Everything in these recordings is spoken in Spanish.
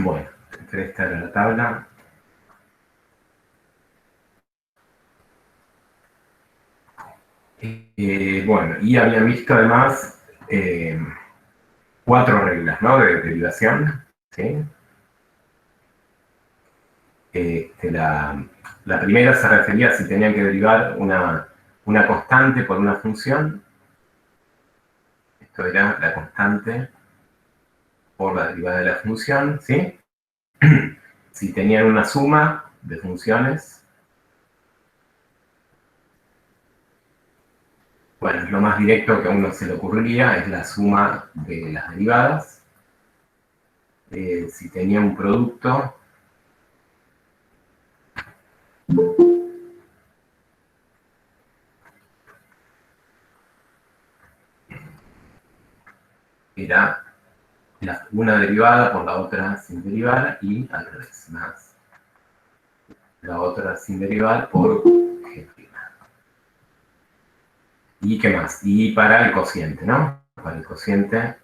Bueno, esta era la tabla. Bueno, y habían visto además 4 reglas, ¿no? De derivación, ¿sí? La primera se refería a si tenían que derivar una constante por una función. Esto era la constante por la derivada de la función, ¿sí? Si tenían una suma de funciones, bueno, lo más directo que a uno se le ocurriría es la suma de las derivadas. Si tenía un producto, era una derivada por la otra sin derivar y al revés, más la otra sin derivar por g'. ¿Y qué más? Y para el cociente, ¿no? Para el cociente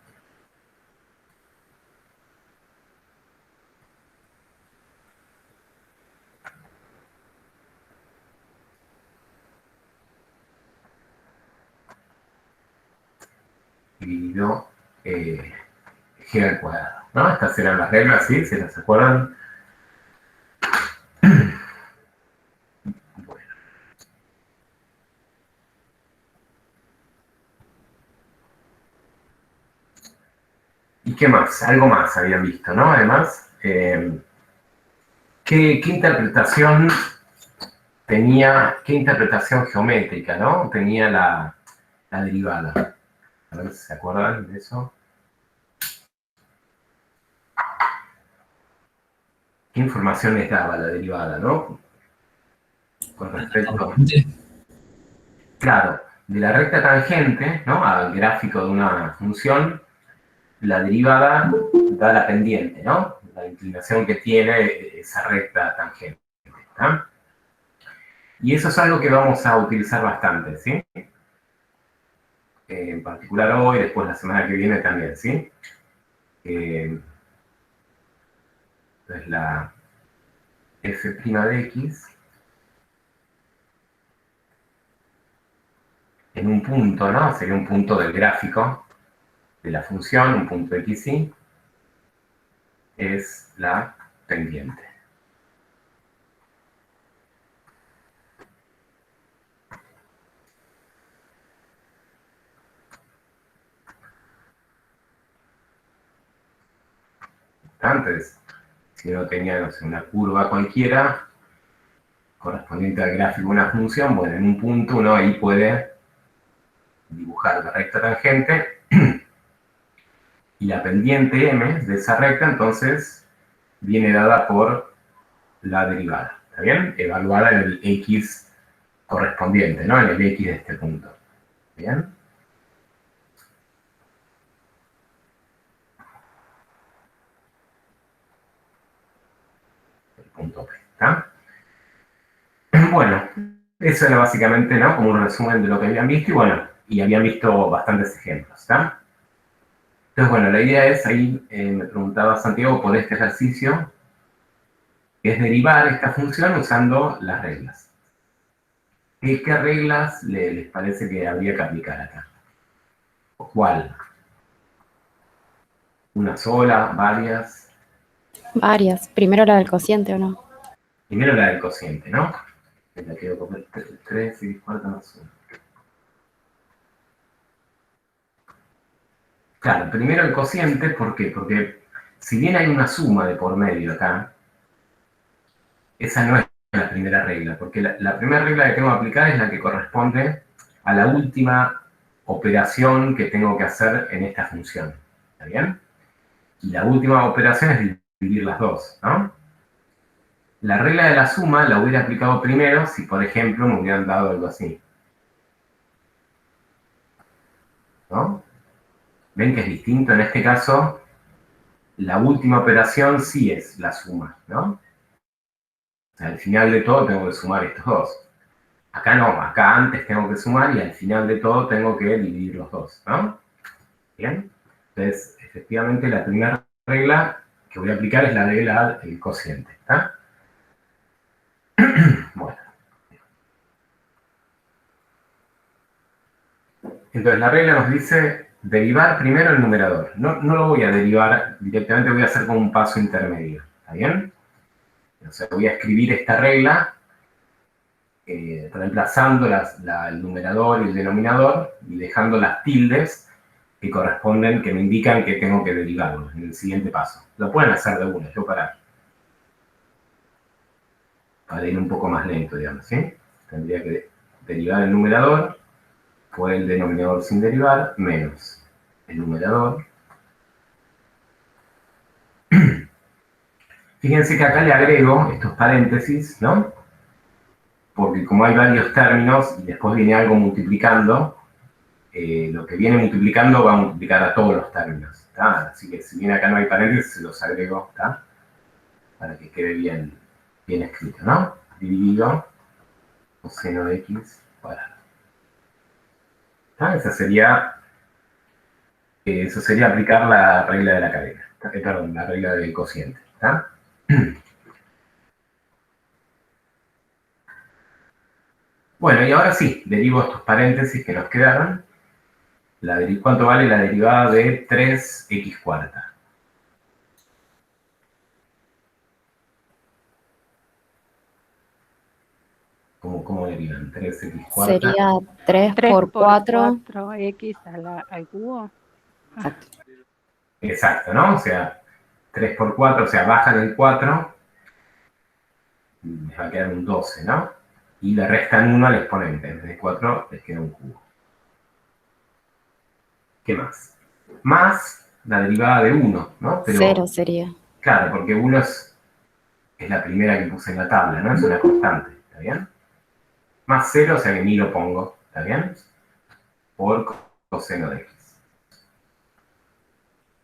dividido g al cuadrado, ¿no? Estas eran las reglas, ¿sí? ¿Se las acuerdan? Bueno. ¿Y qué más? Algo más habían visto, ¿no? Además, ¿qué interpretación tenía, qué interpretación geométrica, ¿no? Tenía la derivada? A ver si se acuerdan de eso. ¿Qué información les daba la derivada, no? Con respecto, claro, de la recta tangente, ¿no? Al gráfico de una función, la derivada da la pendiente, ¿no? La inclinación que tiene esa recta tangente, ¿no? Y eso es algo que vamos a utilizar bastante, ¿sí? En particular hoy, después la semana que viene también, ¿sí? Entonces la f' de x en un punto, ¿no? Sería un punto del gráfico de la función, un punto xy, es la pendiente. Antes, si uno tenía, no sé, una curva cualquiera correspondiente al gráfico de una función, bueno, en un punto uno ahí puede dibujar la recta tangente y la pendiente m de esa recta, entonces, viene dada por la derivada, ¿está bien? Evaluada en el x correspondiente, ¿no? En el x de este punto, ¿bien? El punto P, ¿está? Bueno, eso era básicamente, ¿no? Como un resumen de lo que habían visto y bueno, y habían visto bastantes ejemplos, ¿está? Entonces, bueno, la idea es, ahí me preguntaba Santiago por este ejercicio, que es derivar esta función usando las reglas. ¿Qué reglas les parece que habría que aplicar acá? ¿Cuál? ¿Una sola? ¿Varias? Varias. Primero la del cociente, ¿o no? Primero la del cociente, ¿no? La quedo con 3 y 4 más 1. Claro, primero el cociente, ¿por qué? Porque si bien hay una suma de por medio acá, esa no es la primera regla, porque la primera regla que tengo que aplicar es la que corresponde a la última operación que tengo que hacer en esta función, ¿está bien? Y la última operación es dividir las dos, ¿no? La regla de la suma la hubiera aplicado primero si, por ejemplo, me hubieran dado algo así, ¿no? ¿Ven que es distinto? En este caso, la última operación sí es la suma, ¿no? O sea, al final de todo tengo que sumar estos dos. Acá no, acá antes tengo que sumar y al final de todo tengo que dividir los dos, ¿no? Bien. Entonces, efectivamente, la primera regla que voy a aplicar es la del cociente. ¿Está? Bueno. Entonces la regla nos dice derivar primero el numerador. No lo voy a derivar directamente, voy a hacer como un paso intermedio. ¿Está bien? O sea, voy a escribir esta regla reemplazando el numerador y el denominador y dejando las tildes que corresponden, que me indican que tengo que derivarlo en el siguiente paso. Lo pueden hacer de una, yo para ir un poco más lento, digamos, ¿sí? Tendría que derivar el numerador por el denominador sin derivar, menos el numerador. Fíjense que acá le agrego estos paréntesis, ¿no? Porque como hay varios términos y después viene algo multiplicando, lo que viene multiplicando va a multiplicar a todos los términos, ¿está? Así que si bien acá no hay paréntesis, se los agrego, ¿está? Para que quede bien escrito, ¿no? Dividido coseno de x cuadrado. ¿Está? Eso sería aplicar la regla de la cadena, perdón, la regla del cociente, ¿está? Bueno, y ahora sí, derivo estos paréntesis que nos quedaron. ¿Cuánto vale la derivada de 3x cuarta? ¿Cómo derivan? 3x cuarta. Sería 3 por 4. 4x al cubo. Exacto. Exacto, ¿no? O sea, 3 por 4, o sea, bajan el 4, les va a quedar un 12, ¿no? Y le restan 1 al exponente, en vez de 4 les queda un cubo. ¿Qué más? Más la derivada de 1, ¿no? Pero, 0 sería. claro, porque 1 es la primera que puse en la tabla, ¿no? Es una constante, ¿está bien? Más 0, o sea que ni lo pongo, ¿está bien? Por coseno de x.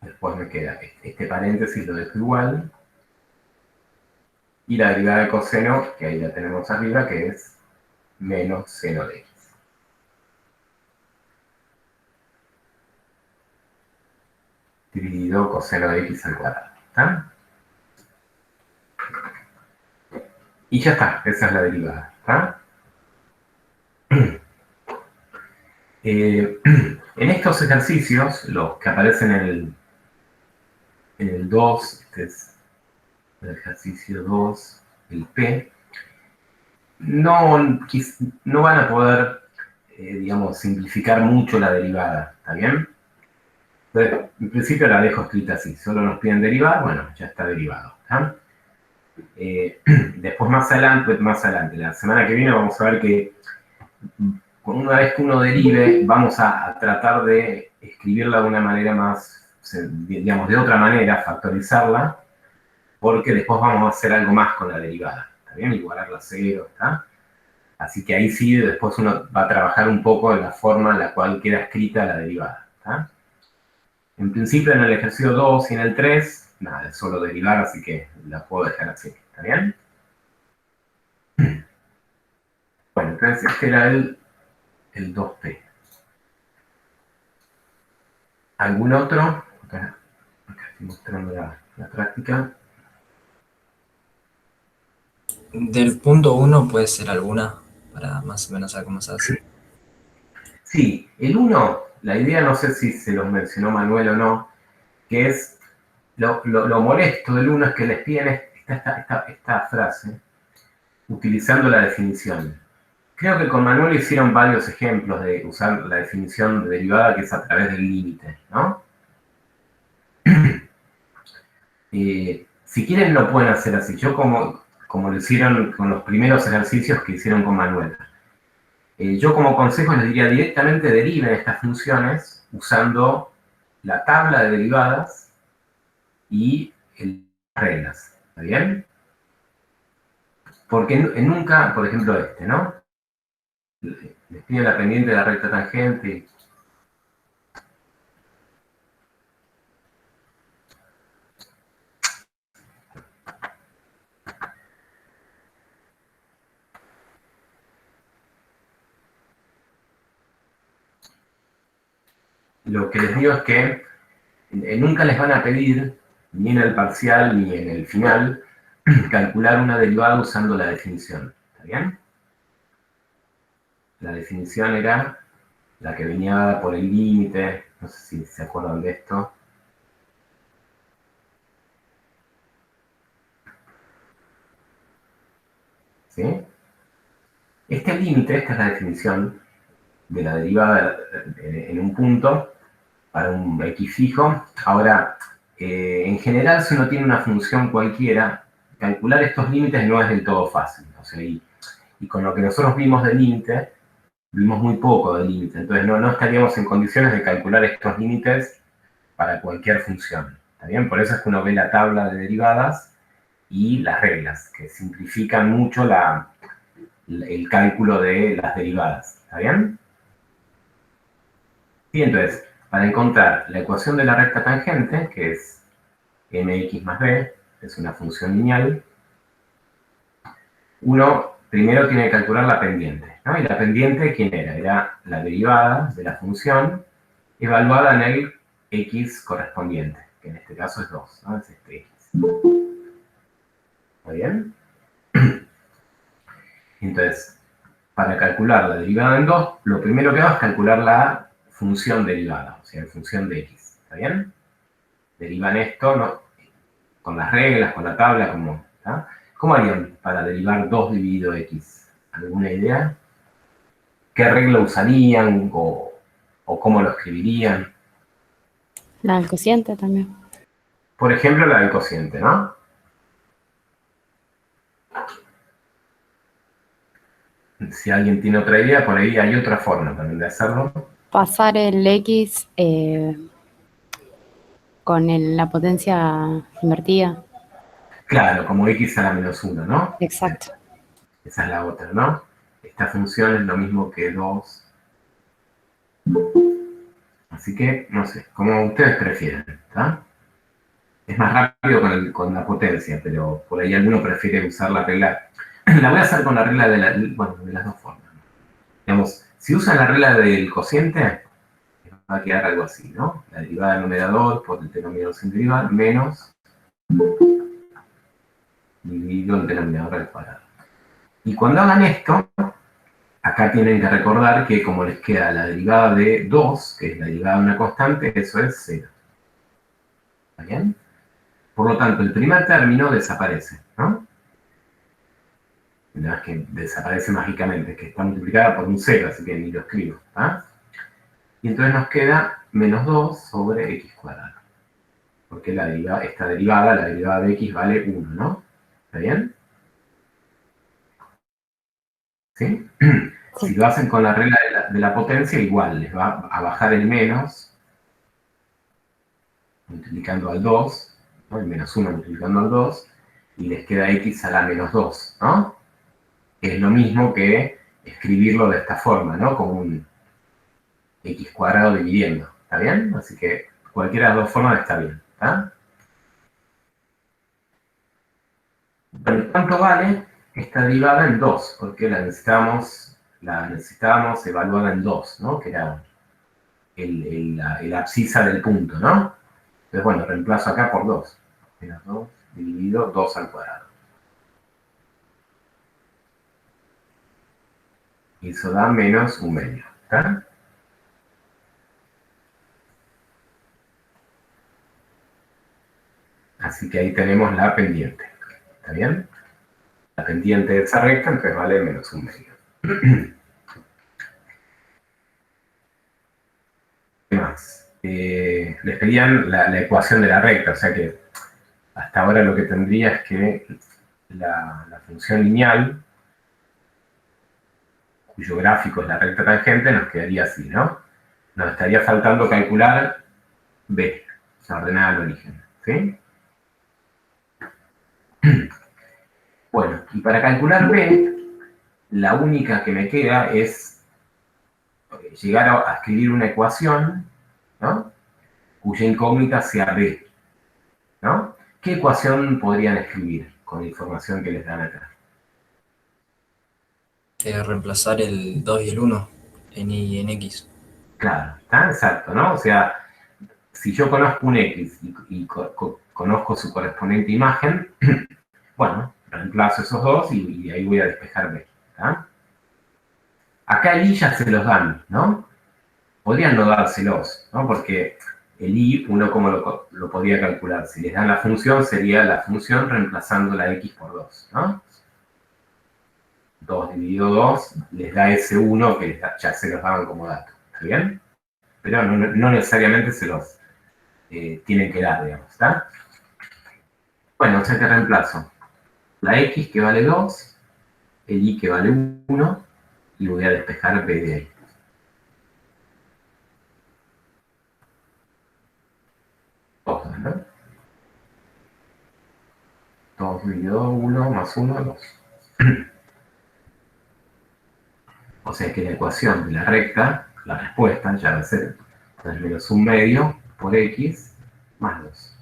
Después me queda este paréntesis, lo dejo igual. Y la derivada de coseno, que ahí la tenemos arriba, que es menos seno de x. Dividido coseno de x al cuadrado. ¿Está? Y ya está, esa es la derivada. ¿Está? En estos ejercicios, los que aparecen en el 2, este es el ejercicio 2, el P, no van a poder, digamos, simplificar mucho la derivada, ¿está bien? Entonces, en principio la dejo escrita así, solo nos piden derivar, bueno, ya está derivado, ¿está? Después más adelante, la semana que viene vamos a ver que una vez que uno derive, vamos a tratar de escribirla de una manera más, digamos, de otra manera, factorizarla, porque después vamos a hacer algo más con la derivada, ¿está bien? Igualarla a 0, ¿está? Así que ahí sí, después uno va a trabajar un poco en la forma en la cual queda escrita la derivada, ¿está? En principio en el ejercicio 2 y en el 3, nada, es solo derivar, así que la puedo dejar así, ¿está bien? Bueno, entonces este era el 2P. ¿Algún otro? Acá estoy mostrando la práctica. Del punto 1 puede ser alguna, para más o menos saber cómo se hace. Sí, el 1, la idea no sé si se los mencionó Manuel o no, que es, lo molesto del 1 es que les piden esta frase, utilizando la definición. Creo que con Manuel hicieron varios ejemplos de usar la definición de derivada, que es a través del límite, ¿no? Si quieren lo pueden hacer así. Yo como lo hicieron con los primeros ejercicios que hicieron con Manuel. Yo como consejo les diría directamente deriven estas funciones usando la tabla de derivadas y las reglas, ¿está bien? Porque nunca, por ejemplo ¿no? Les pide la pendiente de la recta tangente. Lo que les digo es que nunca les van a pedir ni en el parcial ni en el final, calcular una derivada usando la definición. ¿Está bien? La definición era la que venía dada por el límite, no sé si se acuerdan de esto. ¿Sí? Este límite, esta es la definición de la derivada en un punto para un x fijo. Ahora, en general, si uno tiene una función cualquiera, calcular estos límites no es del todo fácil. O sea, y con lo que nosotros vimos de límite, vimos muy poco de límite. Entonces, no estaríamos en condiciones de calcular estos límites para cualquier función. ¿Está bien? Por eso es que uno ve la tabla de derivadas y las reglas, que simplifican mucho el cálculo de las derivadas. ¿Está bien? Y entonces, para encontrar la ecuación de la recta tangente, que es mx más b, es una función lineal, uno primero tiene que calcular la pendiente, ¿no? Y la pendiente, ¿quién era? Era la derivada de la función evaluada en el x correspondiente, que en este caso es 2, ¿no? Es este x. ¿Está bien? Entonces, para calcular la derivada en 2, lo primero que hago es calcular la función derivada, o sea, la función de x. ¿Está bien? Derivan esto, ¿no? Con las reglas, con la tabla, como, ¿está? ¿Cómo harían para derivar 2 dividido x? ¿Alguna idea? ¿Qué regla usarían o cómo lo escribirían? La del cociente también. Por ejemplo, la del cociente, ¿no? Si alguien tiene otra idea, por ahí hay otra forma también de hacerlo. Pasar el X con la potencia invertida. Claro, como x a la menos 1, ¿no? Exacto. Esa es la otra, ¿no? Esta función es lo mismo que 2. Así que, no sé, como ustedes prefieren, ¿está? Es más rápido con la potencia, pero por ahí alguno prefiere usar la regla. La voy a hacer con la regla de las dos formas. Digamos, si usan la regla del cociente, va a quedar algo así, ¿no? La derivada del numerador por el denominador sin derivar menos dividido el denominador al cuadrado. Y cuando hagan esto, acá tienen que recordar que como les queda la derivada de 2, que es la derivada de una constante, eso es 0. ¿Está bien? Por lo tanto, el primer término desaparece, ¿no? No es que desaparece mágicamente, es que está multiplicada por un 0, así que ni lo escribo. ¿Ah? Y entonces nos queda menos 2 sobre x cuadrado. Porque esta derivada, la derivada de x vale 1, ¿no? ¿Está bien? ¿Sí? Si lo hacen con la regla de la potencia, igual, les va a bajar el menos, multiplicando al 2, ¿no? El menos 1 multiplicando al 2, y les queda x a la menos 2, ¿no? Que es lo mismo que escribirlo de esta forma, ¿no? Como un x cuadrado dividiendo, ¿está bien? Así que cualquiera de las dos formas está bien, ¿está? Bueno, ¿cuánto vale esta derivada en 2? Porque la necesitábamos evaluada en 2, ¿no? Que era el abscisa del punto, ¿no? Entonces, bueno, reemplazo acá por 2. Menos 2 dividido 2 al cuadrado. Y eso da menos 1/2, ¿está? Así que ahí tenemos la pendiente, ¿está bien? La pendiente de esa recta, entonces vale menos 1/2. ¿Qué más? Les pedían la ecuación de la recta, o sea que hasta ahora lo que tendría es que la función lineal, cuyo gráfico es la recta tangente, nos quedaría así, ¿no? Nos estaría faltando calcular b, la ordenada al origen, ¿sí? Bueno, y para calcular b, la única que me queda es llegar a escribir una ecuación, ¿no? Cuya incógnita sea b, ¿no? ¿Qué ecuación podrían escribir con la información que les dan acá? Reemplazar el 2 y el 1 en y en x. Claro, está exacto, ¿no? O sea, si yo conozco un X y conozco su correspondiente imagen, bueno, reemplazo esos dos y ahí voy a despejar B. ¿Tá? Acá el I ya se los dan, ¿no? Podrían no dárselos, ¿no? Porque el I, uno como lo podría calcular. Si les dan la función, sería la función reemplazando la X por 2, ¿no? 2 dividido 2 les da ese 1 que ya se los daban como dato. ¿Está bien? Pero no necesariamente se los tienen que dar, digamos. ¿Está? Bueno, o sea que reemplazo la X que vale 2, el I que vale 1, y voy a despejar B de ahí. ¿No? 2 dividido 1 más 1, 2. O sea que la ecuación de la recta, la respuesta, ya va a ser 3 menos 1 medio por X más 2.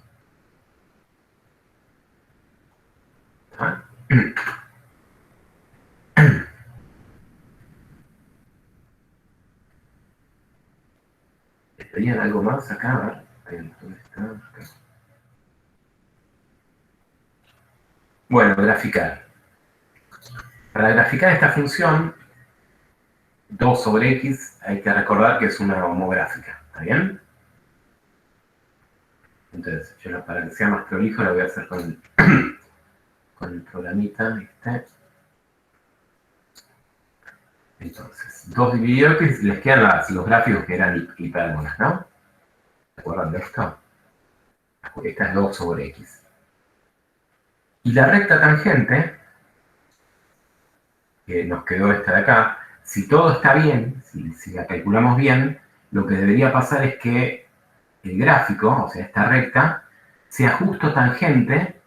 ¿Ah? ¿Pedían algo más acá? A ver, ¿dónde está? Acá. Bueno, graficar. Para graficar esta función, 2 sobre X, hay que recordar que es una homográfica. ¿Está bien? Entonces, yo para que sea más prolijo lo voy a hacer con el programita este. Entonces, 2 dividido X, les quedan los gráficos que eran hipérbolas, ¿no? ¿Se acuerdan de esto? Esta es 2 sobre X. Y la recta tangente, que nos quedó esta de acá, si todo está bien, si la calculamos bien, lo que debería pasar es que el gráfico, o sea, esta recta, sea justo tangente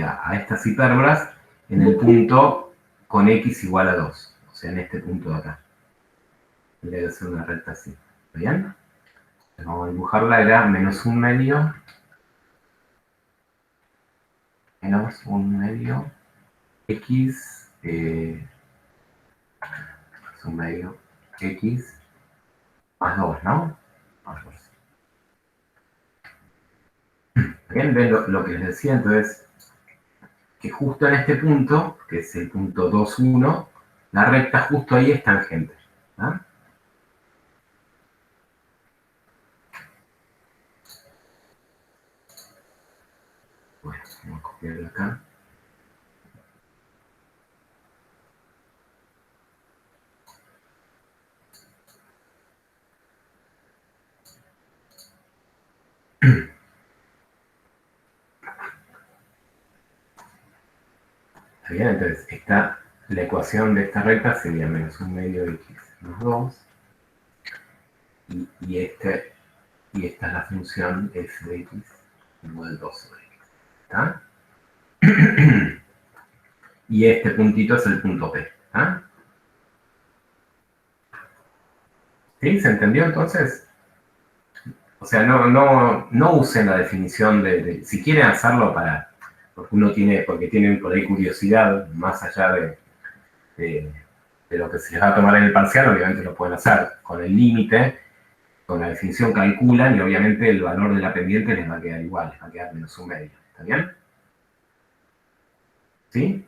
a estas hipérbolas en el punto con X igual a 2. O sea, en este punto de acá. Tendría que ser una recta así. ¿Está bien? Entonces vamos a dibujarla, era menos 1 medio. Menos 1 medio. X. Es 1 medio. X. Más 2, ¿no? Más 2. Bien, ven lo que les decía, entonces, que justo en este punto, que es el punto 2, 1, la recta justo ahí es tangente. ¿Ah? Bueno, vamos a copiarlo acá. ¿Está bien? Entonces, la ecuación de esta recta sería menos 1 medio X más 2. Y esta es la función f de X igual 2 sobre X. ¿Está? Y este puntito es el punto P. ¿Está? ¿Sí? ¿Se entendió entonces? O sea, no usen la definición si quieren hacerlo porque tienen por ahí curiosidad, más allá de lo que se les va a tomar en el parcial, obviamente lo pueden hacer con el límite, con la definición calculan y obviamente el valor de la pendiente les va a quedar igual, les va a quedar menos 1 medio. ¿Está bien? ¿Sí?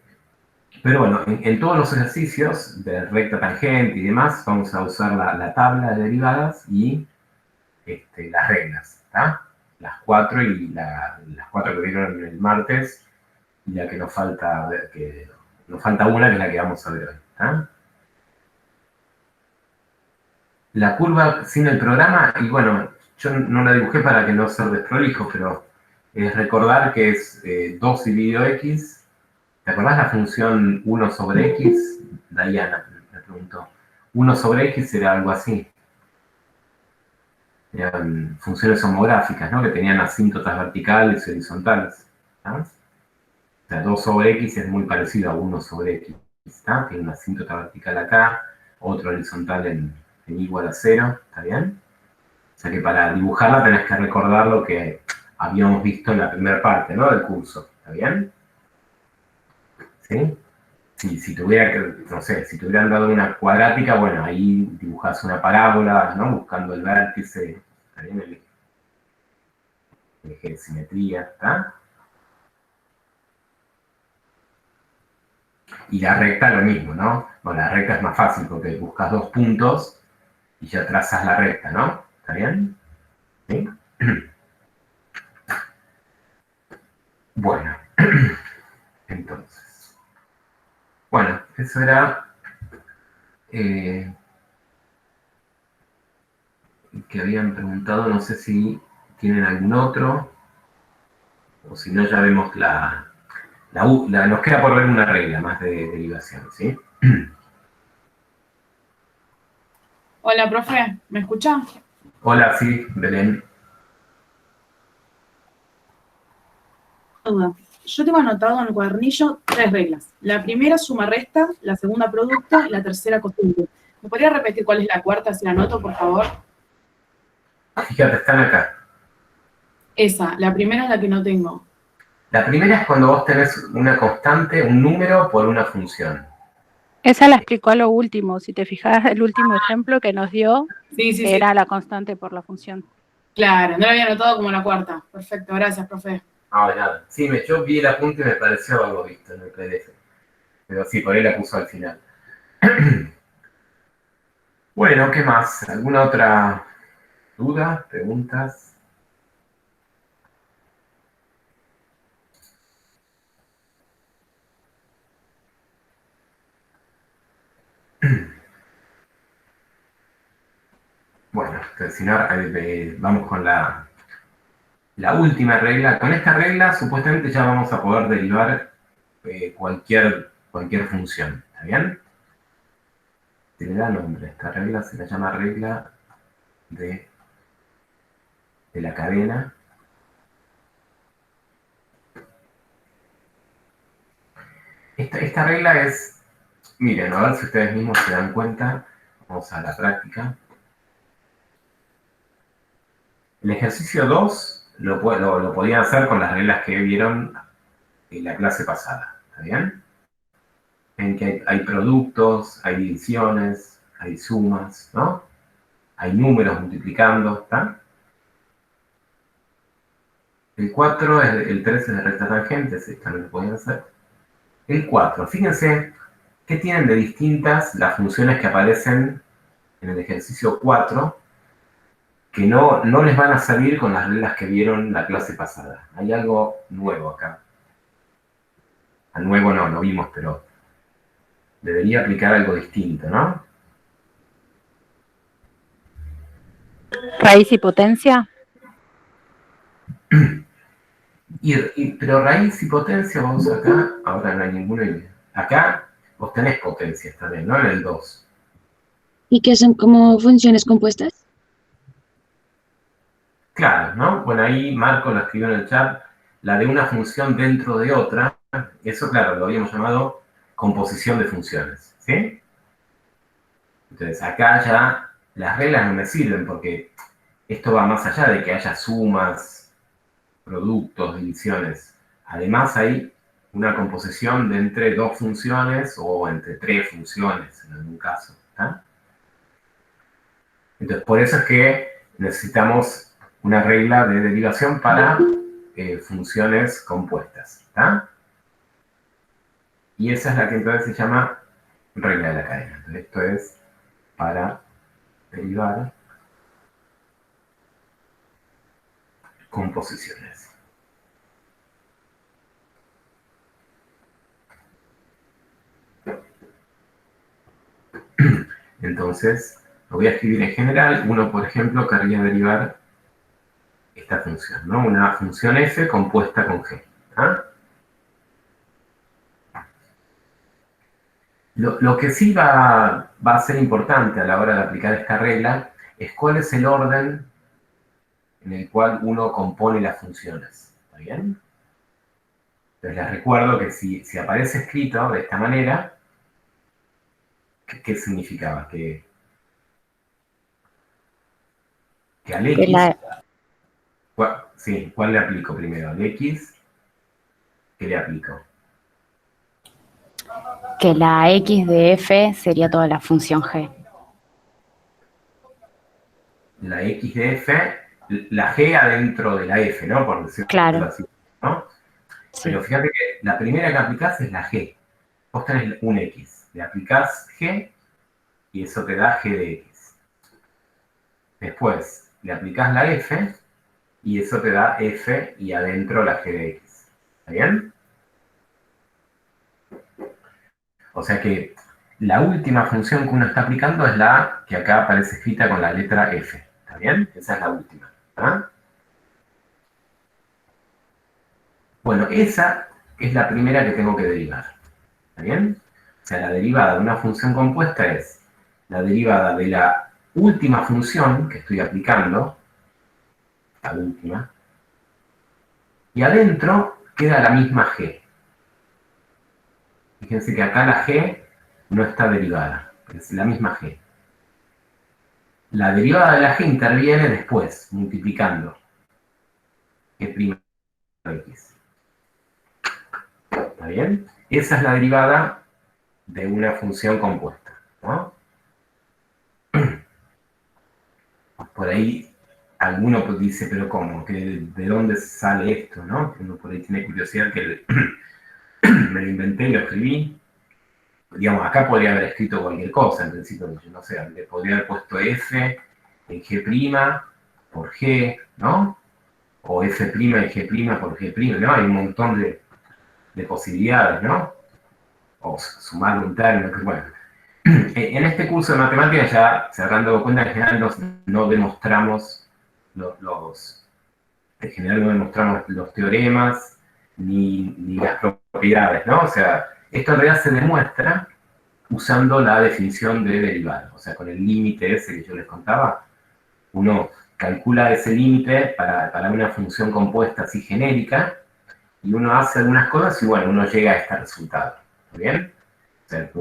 Pero bueno, en todos los ejercicios de recta tangente y demás, vamos a usar la tabla de derivadas y las reglas, ¿está? Las 4 las 4 que vieron el martes y la que nos falta una, que es la que vamos a ver hoy, ¿está? La curva sin el programa, y bueno, yo no la dibujé para que no sea desprolijo, pero es recordar que es 2 dividido X. ¿Te acordás la función 1 sobre X? Diana me preguntó. 1 sobre X era algo así. Eran funciones homográficas, ¿no? Que tenían asíntotas verticales y horizontales. ¿No? O sea, 2 sobre X es muy parecido a 1 sobre X. ¿Está? Tiene una asíntota vertical acá, otro horizontal en igual a 0. ¿Está bien? O sea que para dibujarla tenés que recordar lo que habíamos visto en la primera parte, ¿no? Del curso. ¿Está bien? ¿Sí? si tuviera que, no sé, si te hubieran dado una cuadrática, bueno, ahí dibujas una parábola, ¿no? Buscando el vértice, también el eje de simetría, ¿está? Y la recta lo mismo, ¿no? Bueno, la recta es más fácil porque buscas dos puntos y ya trazas la recta, ¿no? ¿Está bien? ¿Sí? Bueno, entonces. Bueno, eso era que habían preguntado, no sé si tienen algún otro, o si no ya vemos nos queda por ver una regla más de derivación, ¿sí? Hola, profe, ¿me escucha? Hola, sí, Belén. Duda. Yo tengo anotado en el cuadernillo 3 reglas. La primera, suma-resta, la segunda, producto, y la tercera, costumbre. ¿Me podría repetir cuál es la cuarta, si la anoto, por favor? Fíjate, están acá. Esa, la primera es la que no tengo. La primera es cuando vos tenés una constante, un número por una función. Esa la explicó a lo último. Si te fijas, el último ejemplo que nos dio Sí, sí, sí. era la constante por la función. Claro, no la había anotado como la cuarta. Perfecto, gracias, profe. Ah, nada. Sí, yo vi el apunte y me pareció algo visto en el PDF. Pero sí, por ahí la puso al final. Bueno, ¿qué más? ¿Alguna otra duda? ¿Preguntas? Bueno, entonces, si no, vamos con la última regla. Con esta regla, supuestamente ya vamos a poder derivar cualquier función. ¿Está bien? Se le da nombre. Esta regla se la llama regla de la cadena. Esta regla es, miren, a ver si ustedes mismos se dan cuenta. Vamos a la práctica. El ejercicio 2 lo podían hacer con las reglas que vieron en la clase pasada. ¿Está bien? En que hay productos, hay divisiones, hay sumas, ¿no? Hay números multiplicando, ¿está? El 4, el 3 es de recta tangente, sí, también lo podían hacer. El 4, fíjense qué tienen de distintas las funciones que aparecen en el ejercicio 4 que no les van a salir con las reglas que vieron la clase pasada. Hay algo nuevo acá. Al nuevo no, lo vimos, pero debería aplicar algo distinto, ¿no? Raíz y potencia. Pero raíz y potencia, vamos acá, ahora no hay ninguna idea. Acá vos tenés potencias también, ¿no? En el 2. ¿Y qué son como funciones compuestas? Claro, ¿no? Bueno, ahí Marco lo escribió en el chat, la de una función dentro de otra, eso claro, lo habíamos llamado composición de funciones, ¿sí? Entonces acá ya las reglas no me sirven porque esto va más allá de que haya sumas, productos, divisiones. Además hay una composición de entre dos funciones o entre tres funciones en algún caso, ¿está? Entonces por eso es que necesitamos una regla de derivación para funciones compuestas, ¿está? Y esa es la que entonces se llama regla de la cadena. Entonces esto es para derivar composiciones. Entonces, lo voy a escribir en general. Uno, por ejemplo, querría derivar esta función, ¿no? Una función f compuesta con g. ¿Ah? Lo que sí va a ser importante a la hora de aplicar esta regla es cuál es el orden en el cual uno compone las funciones. ¿Está bien? Entonces les recuerdo que si aparece escrito de esta manera, ¿qué significaba? Que al Que x, la, sí, ¿cuál le aplico primero? Al x, ¿qué le aplico? Que la X de F sería toda la función G. La X de F, la G adentro de la F, ¿no? Por decirlo Claro, así, ¿no? sí. Pero fíjate que la primera que aplicás es la G. Vos tenés un X, le aplicás G y eso te da G de X. Después le aplicás la F y eso te da F y adentro la G de X. ¿Está bien? O sea que la última función que uno está aplicando es la que acá aparece escrita con la letra F. ¿Está bien? Esa es la última. ¿Está? Bueno, esa es la primera que tengo que derivar. ¿Está bien? O sea, la derivada de una función compuesta es la derivada de la última función que estoy aplicando, la última, y adentro queda la misma g. Fíjense que acá la g no está derivada, es la misma g. La derivada de la g interviene después, multiplicando g' de x. ¿Está bien? Esa es la derivada de una función compuesta, ¿no? Por ahí alguno dice, pero ¿cómo? ¿De dónde sale esto? ¿No? Uno por ahí tiene curiosidad que me lo inventé y lo escribí. Digamos, acá podría haber escrito cualquier cosa, en principio, yo no sé, le podría haber puesto f en g' por g, ¿no? O f' en g' por g', ¿no? Hay un montón de posibilidades, ¿no? O sumar un término, que bueno. En este curso de matemáticas ya se habrán dado cuenta que en general no demostramos en general no demostramos los teoremas ni las propiedades, ¿no? O sea, esto en realidad se demuestra usando la definición de derivada. O sea, con el límite ese que yo les contaba, uno calcula ese límite para una función compuesta así genérica, y uno hace algunas cosas y bueno, uno llega a este resultado. ¿Está bien? O sea,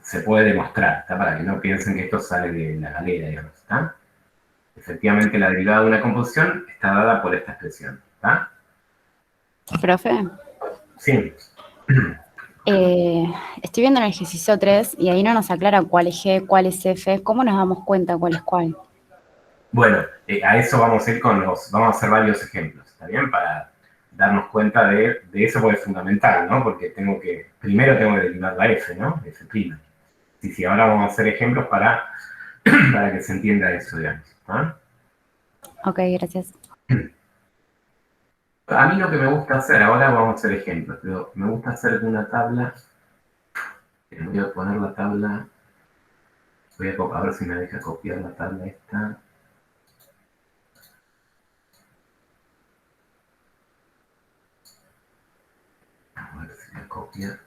se puede demostrar, ¿está? Para que no piensen que esto sale de la galera, digamos, ¿está? Efectivamente, la derivada de una composición está dada por esta expresión, ¿está? Profe, Sí. estoy viendo en el ejercicio 3 y ahí no nos aclara cuál es G, cuál es F. ¿Cómo nos damos cuenta cuál es cuál? Bueno, a eso vamos a ir vamos a hacer varios ejemplos, ¿está bien? Para darnos cuenta de eso, porque es fundamental, ¿no? Porque primero tengo que derivar la F, ¿no? F'. Sí, ahora vamos a hacer ejemplos para que se entienda eso, digamos, ¿ah? Ok, gracias. A mí lo que me gusta hacer, ahora vamos a hacer ejemplos, pero me gusta hacer una tabla. Voy a poner la tabla, a ver si me deja copiar la tabla esta. A ver si me copia.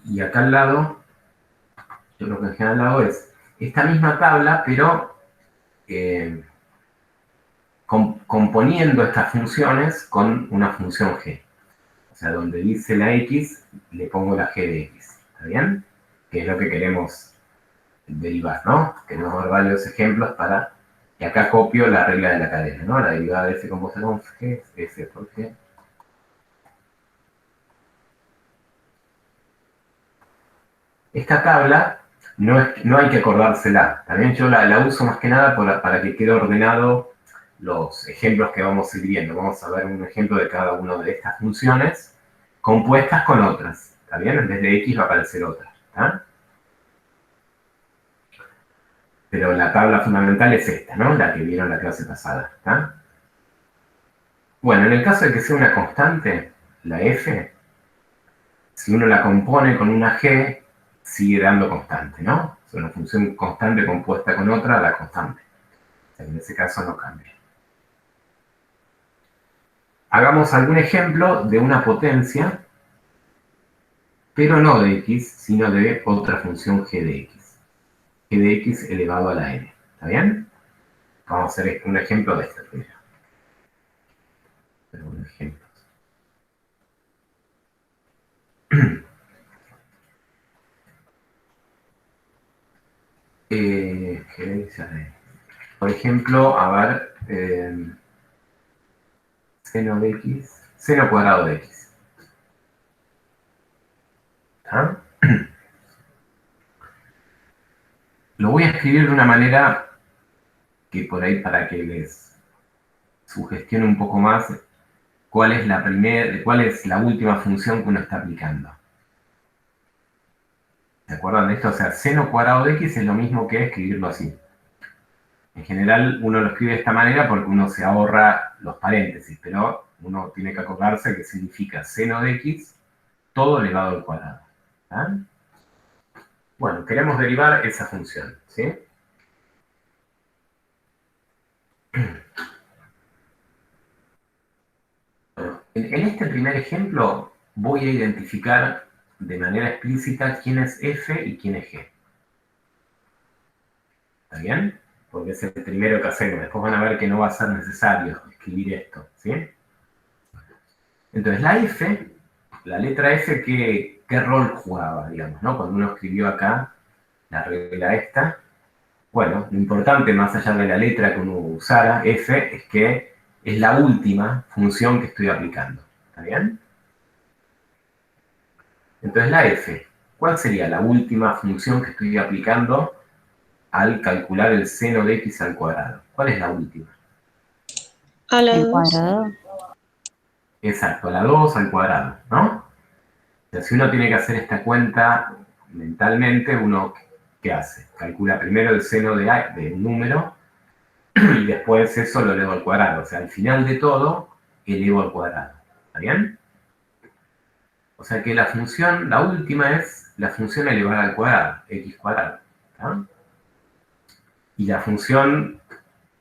Y acá al lado, yo lo que en general hago es esta misma tabla, pero componiendo estas funciones con una función g. O sea, donde dice la x, le pongo la g de x. ¿Está bien? Que es lo que queremos derivar, ¿no? Queremos ver varios ejemplos para... Y acá copio la regla de la cadena, ¿no? La derivada de f compuesta con g es f por g. Esta tabla no hay que acordársela. También yo la uso más que nada para que quede ordenado los ejemplos que vamos a ir viendo. Vamos a ver un ejemplo de cada una de estas funciones compuestas con otras. ¿Está bien? En vez de x va a aparecer otra. ¿Está? Pero la tabla fundamental es esta, ¿no? La que vieron la clase pasada. ¿Está? Bueno, en el caso de que sea una constante, la f, si uno la compone con una g, sigue dando constante, ¿no? Es una función constante compuesta con otra, la constante. O sea, en ese caso no cambia. Hagamos algún ejemplo de una potencia, pero no de x, sino de otra función g de x. G de x elevado a la n. ¿Está bien? Vamos a hacer un ejemplo de este primero. Un ejemplo. Por ejemplo, a ver, seno de x, seno cuadrado de x. ¿Está? Lo voy a escribir de una manera que por ahí para que les sugestione un poco más cuál es la última función que uno está aplicando. ¿Se acuerdan de esto? O sea, seno cuadrado de x es lo mismo que escribirlo así. En general, uno lo escribe de esta manera porque uno se ahorra los paréntesis, pero uno tiene que acordarse que significa seno de x todo elevado al cuadrado. ¿Ah? Bueno, queremos derivar esa función, ¿sí? En este primer ejemplo voy a identificar de manera explícita quién es f y quién es g. ¿Está bien? Porque es el primero que hacemos. Después van a ver que no va a ser necesario escribir esto, ¿sí? Entonces, la letra F, ¿qué rol jugaba, digamos, ¿no? Cuando uno escribió acá la regla esta. Bueno, lo importante, más allá de la letra que uno usara, F, es que es la última función que estoy aplicando. ¿Está bien? Entonces, la F, ¿cuál sería la última función que estoy aplicando al calcular el seno de x al cuadrado? ¿Cuál es la última? A la El 2. cuadrado. Exacto, a la 2 al cuadrado, ¿no? O sea, si uno tiene que hacer esta cuenta mentalmente, uno, ¿qué hace? Calcula primero el seno de un número y después eso lo elevo al cuadrado. O sea, al final de todo, elevo al cuadrado. ¿Está bien? O sea que la función, la última es la función elevada al cuadrado, x cuadrado. ¿Está? Y la función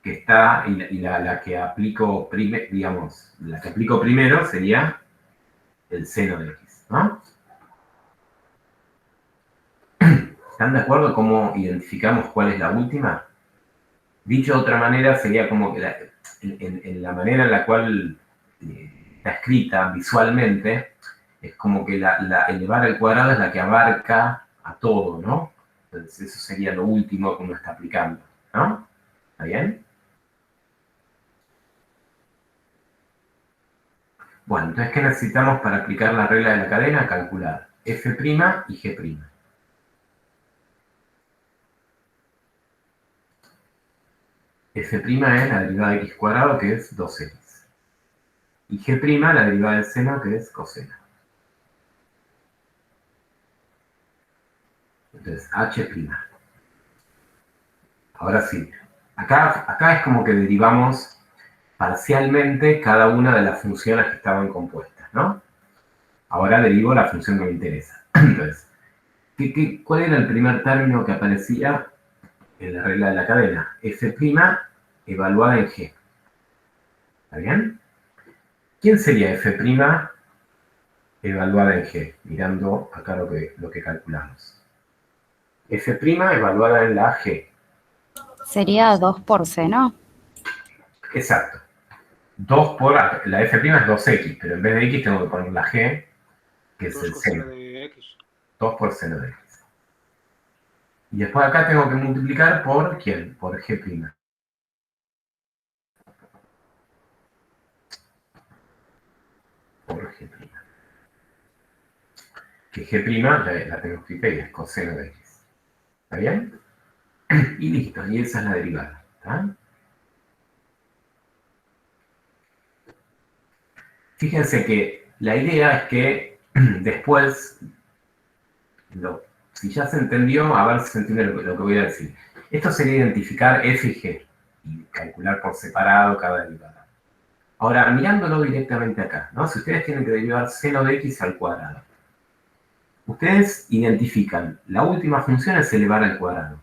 que está, la que aplico, digamos, la que aplico primero sería el seno de x, ¿no? ¿Están de acuerdo cómo identificamos cuál es la última? Dicho de otra manera, sería como que en la manera en la cual está escrita visualmente, es como que elevar al cuadrado es la que abarca a todo, ¿no? Entonces eso sería lo último que uno está aplicando, ¿no? ¿Está bien? Bueno, entonces, ¿qué necesitamos para aplicar la regla de la cadena? Calcular f' y g'. F' es la derivada de x cuadrado, que es 2x. Y g', la derivada del seno, que es coseno. Entonces, h'. Ahora sí, acá es como que derivamos parcialmente cada una de las funciones que estaban compuestas, ¿no? Ahora derivo la función que me interesa. Entonces, ¿cuál era el primer término que aparecía en la regla de la cadena? F' evaluada en G. ¿Está bien? ¿Quién sería F' evaluada en G? Mirando acá lo que calculamos. F' evaluada en la G. Sería 2 por seno. Exacto. 2 por, la f' es 2x, pero en vez de x tengo que poner la g, que es el seno. 2 por seno de x. Y después acá tengo que multiplicar por ¿quién? Por g'. Por g'. Que g' la tengo escrita y es coseno de x. ¿Está bien? Y listo, y esa es la derivada. ¿Está? Fíjense que la idea es que después, si ya se entendió, a ver si se entiende lo que voy a decir. Esto sería identificar f y g y calcular por separado cada derivada. Ahora, mirándolo directamente acá, ¿no? Si ustedes tienen que derivar seno de x al cuadrado, ustedes identifican, la última función es elevar al cuadrado.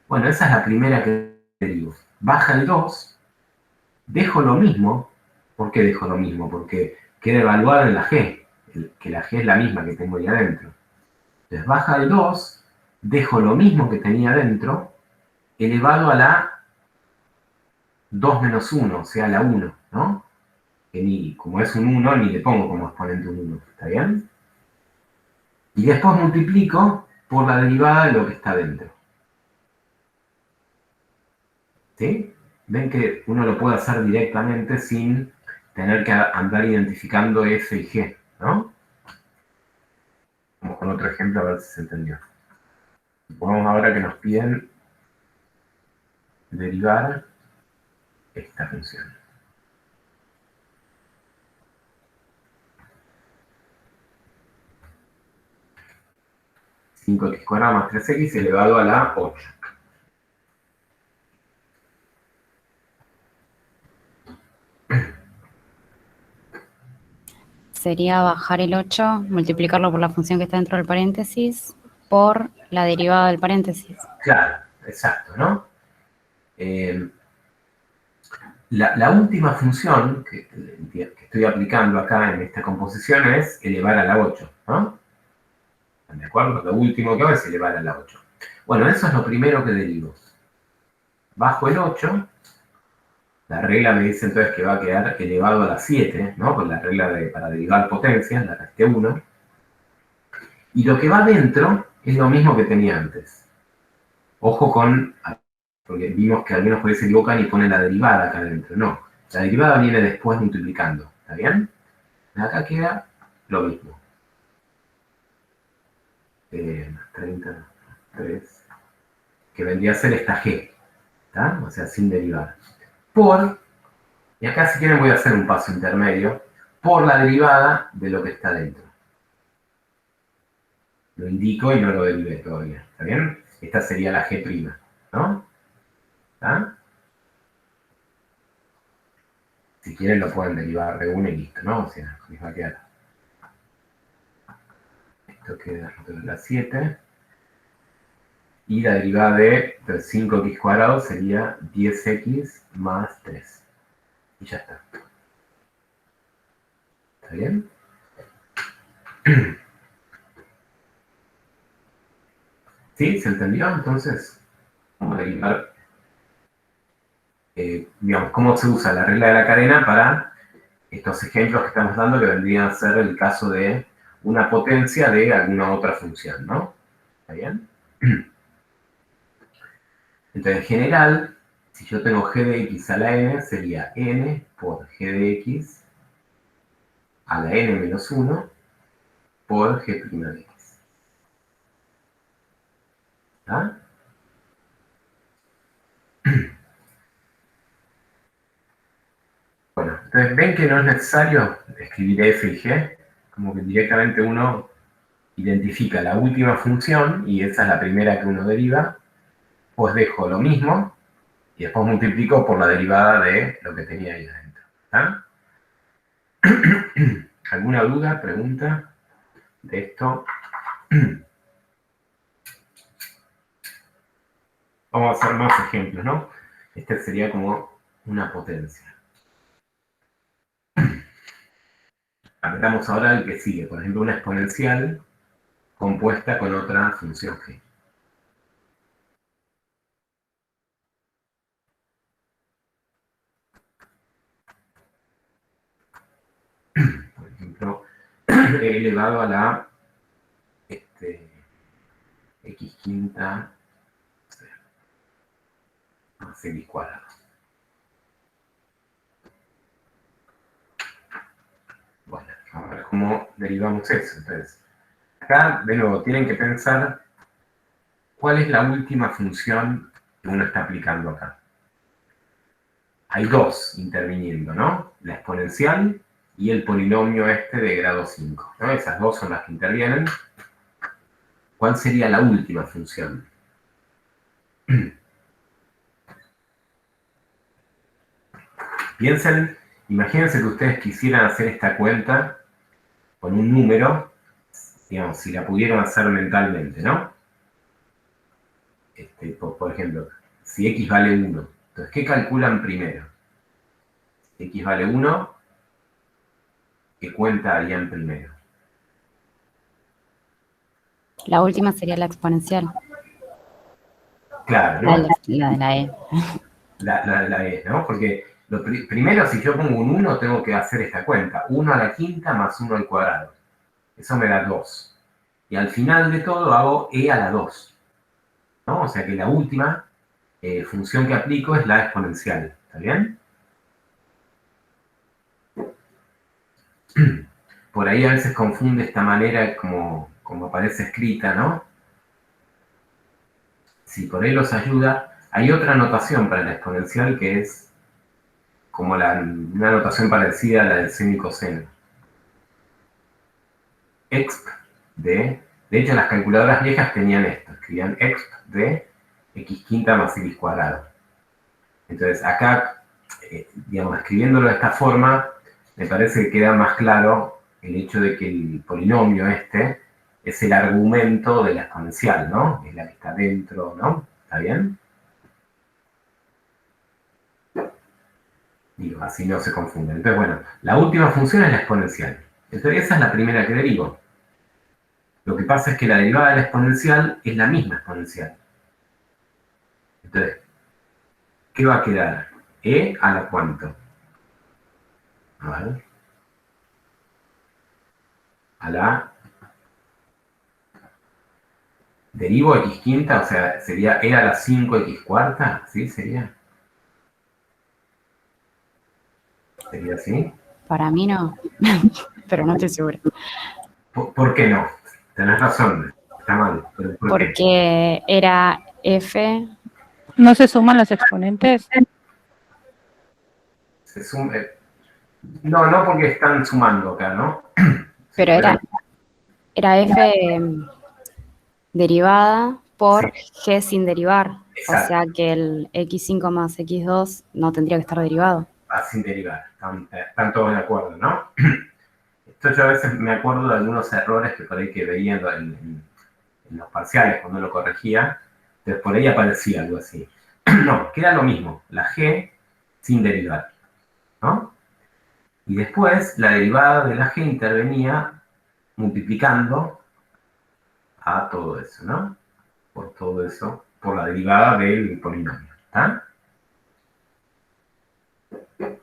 Bueno, esa es la primera que derivo. Baja el 2, dejo lo mismo. ¿Por qué dejo lo mismo? Porque queda evaluada en la g, que la g es la misma que tengo ahí adentro. Entonces baja el 2, dejo lo mismo que tenía adentro, elevado a la 2 menos 1, o sea, la 1, ¿no? Que como es un 1, ni le pongo como exponente un 1, ¿está bien? Y después multiplico por la derivada de lo que está dentro. ¿Sí? Ven que uno lo puede hacer directamente sin tener que andar identificando F y G, ¿no? Vamos con otro ejemplo a ver si se entendió. Supongamos ahora que nos piden derivar esta función. 5x² más 3x elevado a la 8. Sería bajar el 8, multiplicarlo por la función que está dentro del paréntesis, por la derivada del paréntesis. Claro, exacto, ¿no? La última función que estoy aplicando acá en esta composición es elevar a la 8, ¿no? ¿Están de acuerdo? Lo último que hago es elevar a la 8. Bueno, eso es lo primero que derivo. Bajo el 8, la regla me dice entonces que va a quedar elevado a la 7, ¿no? Con la regla para derivar potencias, la resté 1. Y lo que va dentro es lo mismo que tenía antes. Ojo con, porque vimos que algunos por ahí se equivocan y ponen la derivada acá adentro. No, la derivada viene después multiplicando, ¿está bien? Acá queda lo mismo. Más 30, 3, que vendría a ser esta g, ¿está? O sea, sin derivar. Por, y acá si quieren voy a hacer un paso intermedio, por la derivada de lo que está dentro. Lo indico y no lo derivé todavía, ¿está bien? Esta sería la g', ¿no? ¿Está? Si quieren lo pueden derivar de 1 y listo, ¿no? O sea, les va a quedar. Esto queda de la 7. Y la derivada de 5x² sería 10x más 3. Y ya está. ¿Está bien? ¿Sí? ¿Se entendió? Entonces, vamos a derivar, digamos, cómo se usa la regla de la cadena para estos ejemplos que estamos dando, que vendrían a ser el caso de una potencia de alguna otra función, ¿no? ¿Está bien? Entonces, en general, si yo tengo g de x a la n, sería n por g de x a la n menos 1 por g' de x. ¿Está? Bueno, entonces ven que no es necesario escribir f y g, como que directamente uno identifica la última función, y esa es la primera que uno deriva, pues dejo lo mismo, y después multiplico por la derivada de lo que tenía ahí adentro. ¿Está? ¿Alguna duda, pregunta de esto? Vamos a hacer más ejemplos, ¿no? Este sería como una potencia. Apretamos ahora el que sigue, por ejemplo, una exponencial compuesta con otra función g. Por ejemplo, he elevado a la x quinta más x cuadrado. Bueno, a ver cómo derivamos eso. Entonces, acá, de nuevo, tienen que pensar cuál es la última función que uno está aplicando acá. Hay dos interviniendo, ¿no? La exponencial y el polinomio este de grado 5, ¿no? Esas dos son las que intervienen. ¿Cuál sería la última función? Piensen, imagínense que ustedes quisieran hacer esta cuenta con un número, digamos, si la pudieran hacer mentalmente, ¿no? Por ejemplo, si x vale 1, entonces, ¿qué calculan primero? Si x vale 1, ¿qué cuenta harían primero? La última sería la exponencial. Claro, ¿no? La de la e. La e, ¿no? Porque primero, si yo pongo un 1, tengo que hacer esta cuenta. 1 a la quinta más 1 al cuadrado. Eso me da 2. Y al final de todo hago e a la 2. ¿No? O sea que la última función que aplico es la exponencial, ¿está bien? Por ahí a veces confunde esta manera como aparece escrita, ¿no? Si por ahí los ayuda, hay otra notación para la exponencial que es como una notación parecida a la del seno y coseno. Exp de hecho las calculadoras viejas tenían esto, escribían exp de x quinta más x cuadrado. Entonces acá, digamos, escribiéndolo de esta forma, me parece que queda más claro el hecho de que el polinomio este es el argumento de la exponencial, ¿no? Es la que está dentro, ¿no? ¿Está bien? Digo, así no se confunde. Entonces, bueno, la última función es la exponencial. Entonces, esa es la primera que derivo. Lo que pasa es que la derivada de la exponencial es la misma exponencial. Entonces, ¿qué va a quedar? ¿E a la cuánto? A ver. A la... Derivo x quinta, o sea, sería E a la 5x cuarta, ¿sí? Sería así. Para mí no, pero no estoy segura. ¿Por qué no? Tenés razón, está mal. ¿Pero por qué? Porque era F, ¿No se suman los exponentes? Se no, porque están sumando acá, ¿no? pero era F derivada por G sin derivar. Exacto. O sea que el x5 más x2 no tendría que estar derivado. Va sin derivar. Están todos de acuerdo, ¿no? Esto yo a veces me acuerdo de algunos errores que por ahí que veía en los parciales cuando lo corregía. Entonces por ahí aparecía algo así. No, queda lo mismo. La G sin derivar, ¿no? Y después la derivada de la G intervenía multiplicando a todo eso, ¿no? Por todo eso, por la derivada del polinomio, ¿está?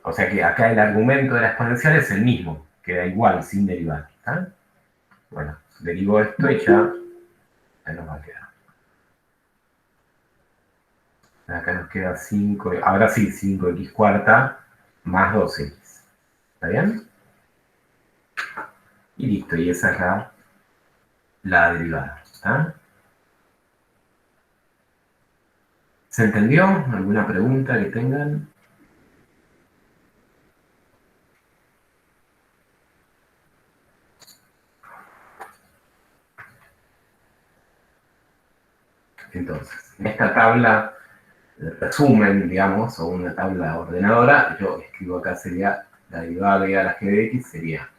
O sea que acá el argumento de la exponencial es el mismo, queda igual, sin derivar, ¿está? Bueno, derivo esto y ya nos va a quedar. Acá nos queda 5, ahora sí, 5x cuarta más 2x. ¿Está bien? Y listo, y esa es la derivada, ¿está? ¿Se entendió? ¿Alguna pregunta que tengan? Entonces, en esta tabla de resumen, digamos, o una tabla ordenadora, yo escribo acá sería la derivada de e a la g de x sería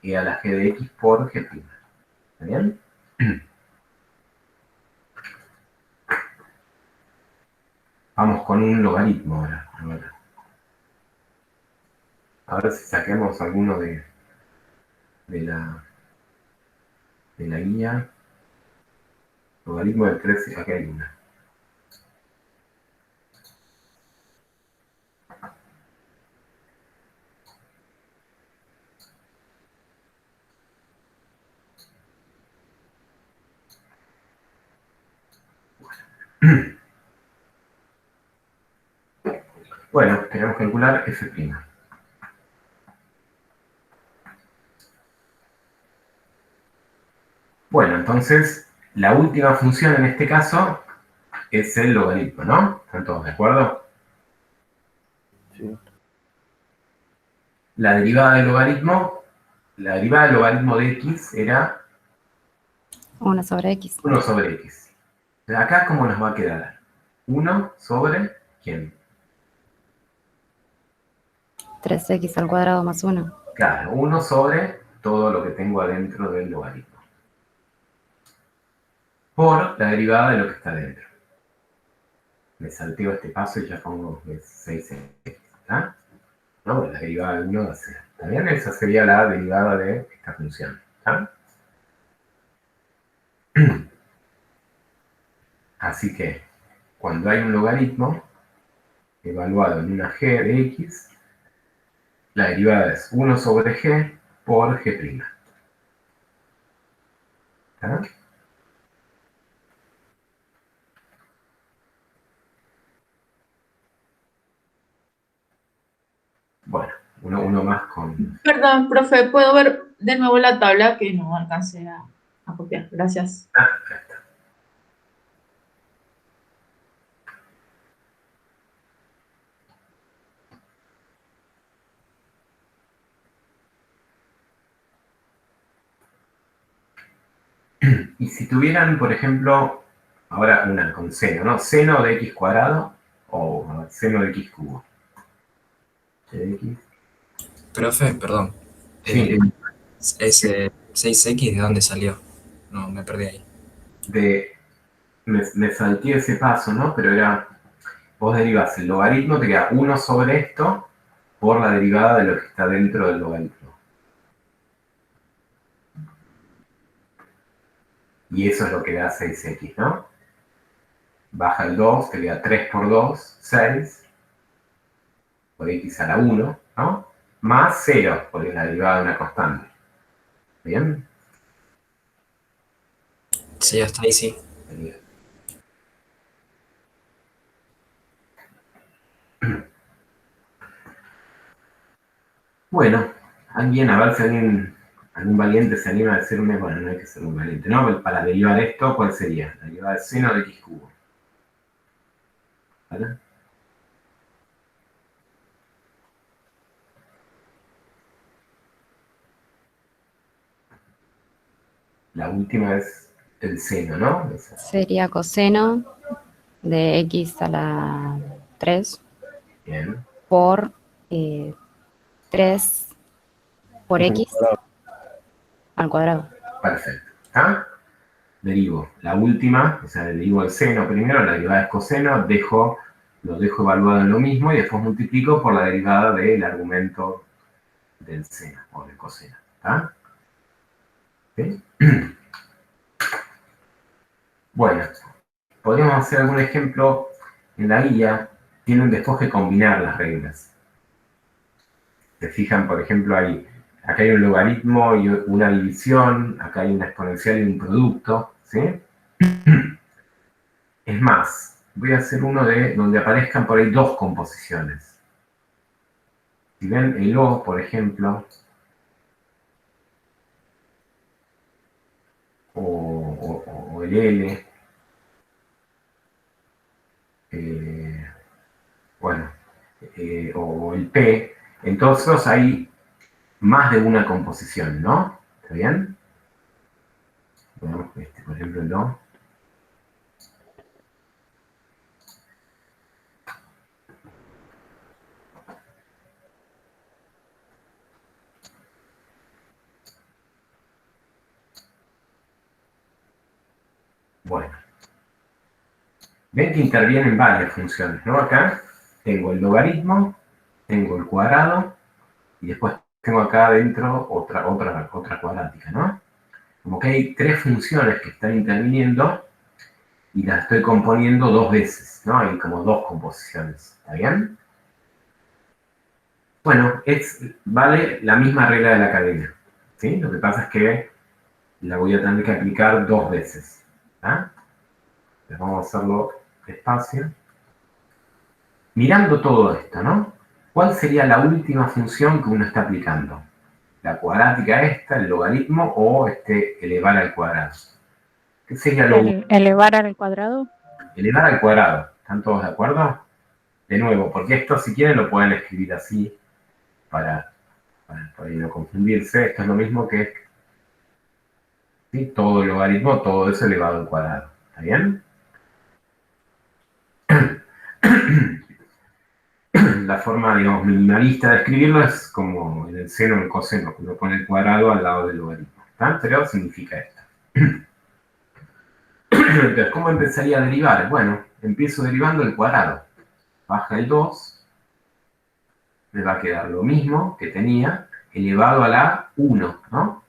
e a la g de x por g'. ¿Está bien? Vamos con un logaritmo ahora. A ver si saquemos alguno de la guía. Logaritmo de 13, acá hay una. Bueno, queremos calcular f'. Bueno, entonces, la última función en este caso es el logaritmo, ¿no? ¿Están todos de acuerdo? Sí. La derivada del logaritmo de x era 1 sobre x. 1 sobre x. Acá, ¿cómo nos va a quedar? 1 sobre, ¿quién? 3x al cuadrado más 1. Claro, 1 sobre todo lo que tengo adentro del logaritmo. Por la derivada de lo que está adentro. Me salteo este paso y ya pongo 6x, ¿está? ¿No? La derivada de 1 va a ser. ¿Está bien? Esa sería la derivada de esta función. ¿Está? Así que, cuando hay un logaritmo evaluado en una g de x, la derivada es 1 sobre g por g'. ¿Está? Bueno, uno más con... Perdón, profe, ¿puedo ver de nuevo la tabla que no alcancé a copiar? Gracias. Ah, acá está. Y si tuvieran, por ejemplo, ahora una con seno, ¿no? Seno de x cuadrado o a ver, seno de x cubo. De x. Profe, perdón. Sí, Ese 6x, ¿de dónde salió? No, me perdí ahí. me salté ese paso, ¿no? Pero era, vos derivás el logaritmo, te queda 1 sobre esto por la derivada de lo que está dentro del logaritmo. Y eso es lo que da 6x, ¿no? Baja el 2, te queda 3 por 2, 6, por x a la 1, ¿no? Más 0, porque es la derivada de una constante. ¿Bien? Sí, hasta ahí sí. Bueno, alguien, a ver si algún valiente se anima a decirme, bueno, no hay que ser un valiente, ¿no? Para derivar esto, ¿cuál sería? La derivada de seno de x cubo. ¿Vale? La última es el seno, ¿no? Esa. Sería coseno de x a la 3 Bien. por 3 por Es x al cuadrado. Perfecto. ¿Está? Derivo la última, o sea, derivo el seno primero, la derivada es coseno, lo dejo evaluado en lo mismo y después multiplico por la derivada del argumento del seno o del coseno. ¿Está? ¿Sí? Bueno, podríamos hacer algún ejemplo en la guía. Tienen después que combinar las reglas. Se fijan, por ejemplo, acá hay un logaritmo y una división, acá hay una exponencial y un producto, ¿sí? Es más, voy a hacer uno donde aparezcan por ahí dos composiciones. Si ven el O, por ejemplo, o el L, bueno, o el P, entonces hay más de una composición, ¿no? ¿Está bien? Veamos por ejemplo, el O. Bueno. Ven que intervienen varias funciones, ¿no? Acá tengo el logaritmo, tengo el cuadrado, y después tengo acá adentro otra cuadrática, ¿no? Como que hay tres funciones que están interviniendo y las estoy componiendo dos veces, ¿no? Hay como dos composiciones, ¿está bien? Bueno, vale la misma regla de la cadena, ¿sí? Lo que pasa es que la voy a tener que aplicar dos veces, ¿ah? Entonces vamos a hacerlo despacio. Mirando todo esto, ¿no? ¿Cuál sería la última función que uno está aplicando? ¿La cuadrática esta, el logaritmo o elevar al cuadrado? ¿Qué sería lo último? Elevar al cuadrado. Elevar al cuadrado. ¿Están todos de acuerdo? De nuevo, porque esto si quieren lo pueden escribir así para no confundirse. Esto es lo mismo que ¿sí? Todo logaritmo, todo eso elevado al cuadrado. ¿Está bien? La forma, digamos, minimalista de escribirlo es como en el seno o el coseno, que uno pone el cuadrado al lado del logaritmo. ¿Está? Pero significa esto. Entonces, ¿cómo empezaría a derivar? Bueno, empiezo derivando el cuadrado. Baja el 2, me va a quedar lo mismo que tenía, elevado a la 1, ¿no?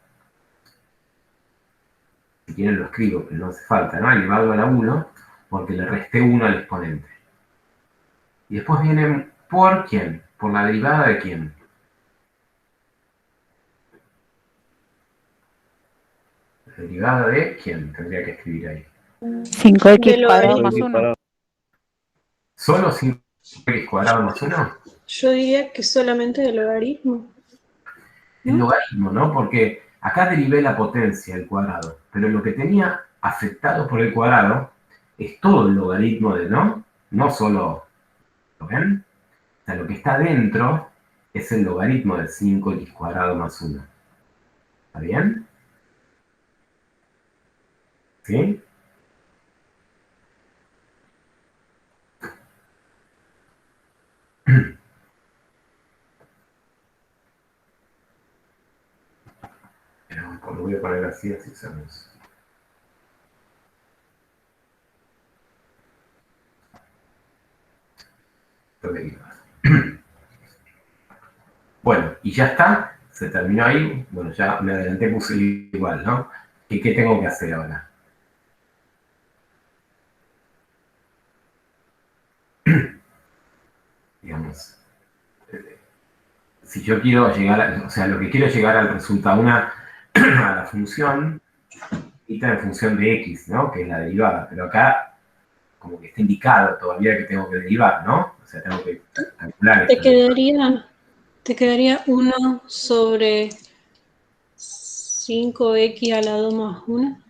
Si quieren lo escribo, pero no hace falta, ¿no? Elevado a la 1, porque le resté 1 al exponente. Y después viene, ¿por quién? ¿Por la derivada de quién? La derivada de quién tendría que escribir ahí. 5x De cuadrado logaritmo. más 1. Solo 5 X cuadrado más 1. Yo diría que solamente el logaritmo. El logaritmo, ¿no? Porque acá derivé la potencia del cuadrado, pero lo que tenía afectado por el cuadrado es todo el logaritmo de, ¿no? No solo, ¿lo ven? O sea, lo que está dentro es el logaritmo de 5x cuadrado más 1. ¿Está bien? ¿Sí? Pero lo voy a poner así usamos. Bueno, y ya está, se terminó ahí. Bueno, ya me adelanté, puse igual, ¿no? ¿Y qué tengo que hacer ahora? Digamos, si yo quiero llegar, o sea, lo que quiero llegar al resultado, a la función, esta en función de x, ¿no? Que es la derivada, pero acá como que está indicado todavía que tengo que derivar, ¿no? O sea, tengo que calcular Te esto. quedaría 1 sobre 5x a la 2 más 1.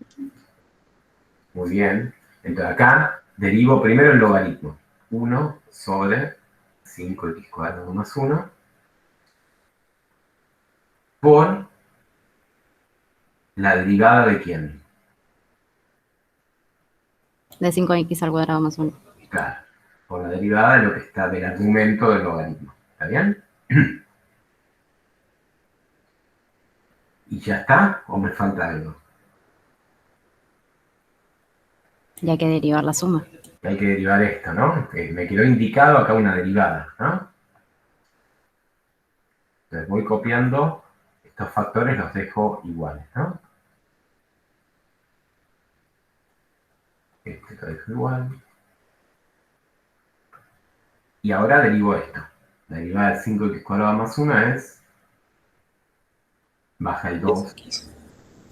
Muy bien. Entonces acá derivo primero el logaritmo. 1 sobre 5x cuadrado más 1 por la derivada de quién. De 5x al cuadrado más 1. Claro, por la derivada de lo que está del argumento del logaritmo. ¿Está bien? ¿Y ya está? ¿O me falta algo? Y hay que derivar la suma. Hay que derivar esto, ¿no? Que me quedó indicado acá una derivada, ¿no? Entonces voy copiando estos factores, los dejo iguales, ¿no? Este lo dejo igual. Y ahora derivo esto. La derivada de 5x cuadrado más 1 es... baja el 2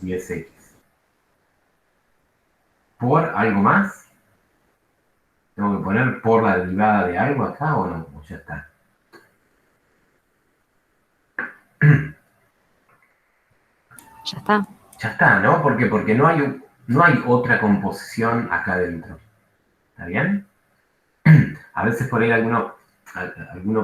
y es x. ¿Por algo más? ¿Tengo que poner por la derivada de algo acá o no? O ya está. Ya está. Ya está, ¿no? ¿Por qué? Porque no hay otra composición acá adentro. ¿Está bien? A veces por ahí alguno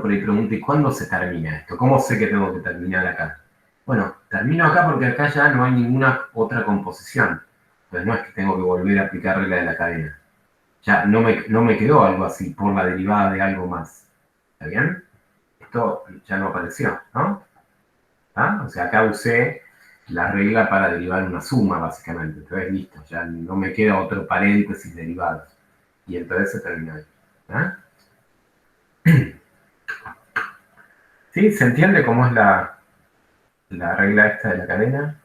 por ahí pregunta, ¿y cuándo se termina esto? ¿Cómo sé que tengo que terminar acá? Bueno, termino acá porque acá ya no hay ninguna otra composición. Entonces no es que tengo que volver a aplicar regla de la cadena. Ya no me quedó algo así por la derivada de algo más. ¿Está bien? Esto ya no apareció, ¿no? ¿Ah? O sea, acá usé la regla para derivar una suma, básicamente. Entonces, listo, ya no me queda otro paréntesis derivado. Y entonces se terminó ahí. ¿Ah? ¿Sí? ¿Se entiende cómo es la regla esta de la cadena?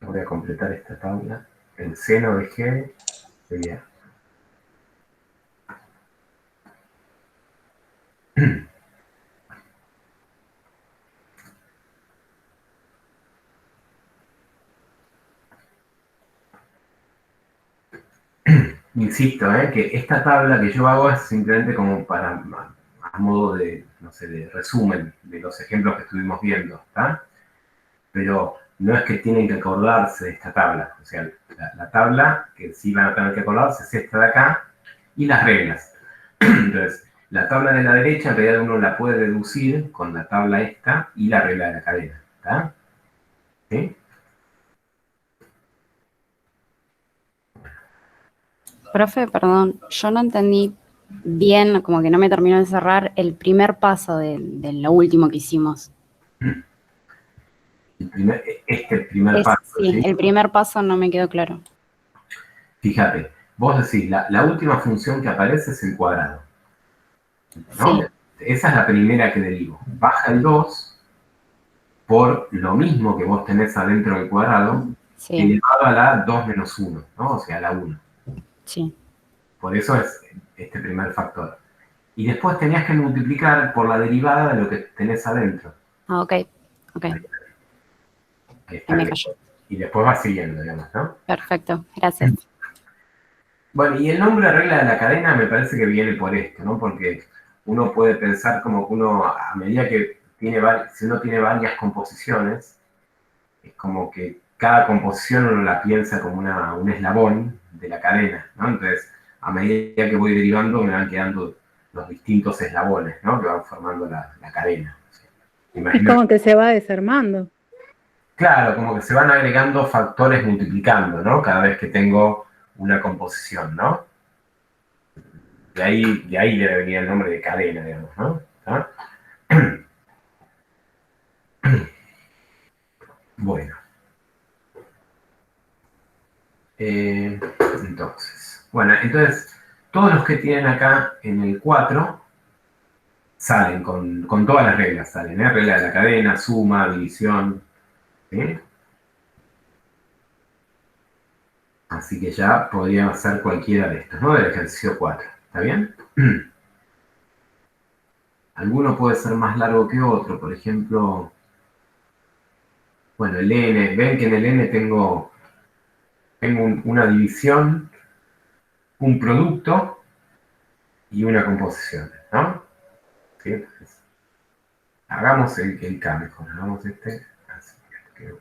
Voy a completar esta tabla. El seno de G sería... Insisto, que esta tabla que yo hago es simplemente como para, a modo de, no sé, de resumen de los ejemplos que estuvimos viendo, ¿está? Pero no es que tienen que acordarse de esta tabla. O sea, la tabla que sí van a tener que acordarse es esta de acá y las reglas. Entonces, la tabla de la derecha en realidad uno la puede deducir con la tabla esta y la regla de la cadena, ¿está? ¿Sí? Profe, perdón, yo no entendí bien, como que no me terminó de cerrar el primer paso de lo último que hicimos. Este primer paso. Sí, el primer paso no me quedó claro. Fíjate, vos decís, la última función que aparece es el cuadrado, ¿no? Sí. Esa es la primera que derivo. Baja el 2 por lo mismo que vos tenés adentro del cuadrado, Sí. elevado a la 2 menos 1, ¿no? O sea, a la 1. Sí. Por eso es este primer factor. Y después tenías que multiplicar por la derivada de lo que tenés adentro. Ah, ok. Ahí está. Me cayó. Y después va siguiendo, digamos, ¿no? Perfecto, gracias. Bueno, y el nombre regla de la cadena me parece que viene por esto, ¿no? Porque uno puede pensar como que uno, a medida que si uno tiene varias composiciones, es como que cada composición uno la piensa como un eslabón de la cadena, ¿no? Entonces, a medida que voy derivando, me van quedando los distintos eslabones, ¿no? Que van formando la cadena. Es Imagino, como que se va desarmando. claro, como que se van agregando factores multiplicando, ¿no? Cada vez que tengo una composición, ¿no? De ahí debe venir el nombre de cadena, digamos, ¿no? ¿Ah? Bueno. Entonces, todos los que tienen acá en el 4 salen con todas las reglas, salen, ¿eh? Regla de la cadena, suma, división, ¿sí? Así que ya podría hacer cualquiera de estos, ¿no? Del ejercicio 4, ¿está bien? Alguno puede ser más largo que otro, por ejemplo, bueno, el n, ven que en el n tengo una división, un producto y una composición, ¿no? ¿Sí? Entonces, hagamos el K mejor, hagamos este, así que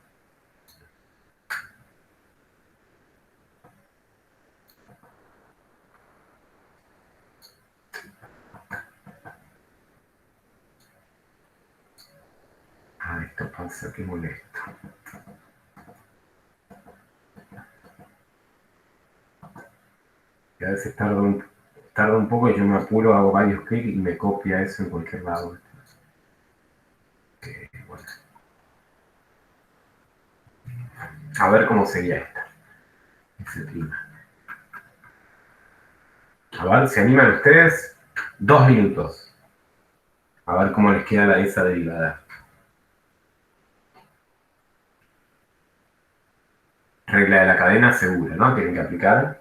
esto pasa, qué molesto. Y a veces tarda un poco y yo me apuro, hago varios clics y me copia eso en cualquier lado. Bueno. A ver cómo sería esta. A ver, ¿se animan ustedes? 2 minutos. A ver cómo les queda esa derivada. Regla de la cadena segura, ¿no? Tienen que aplicar.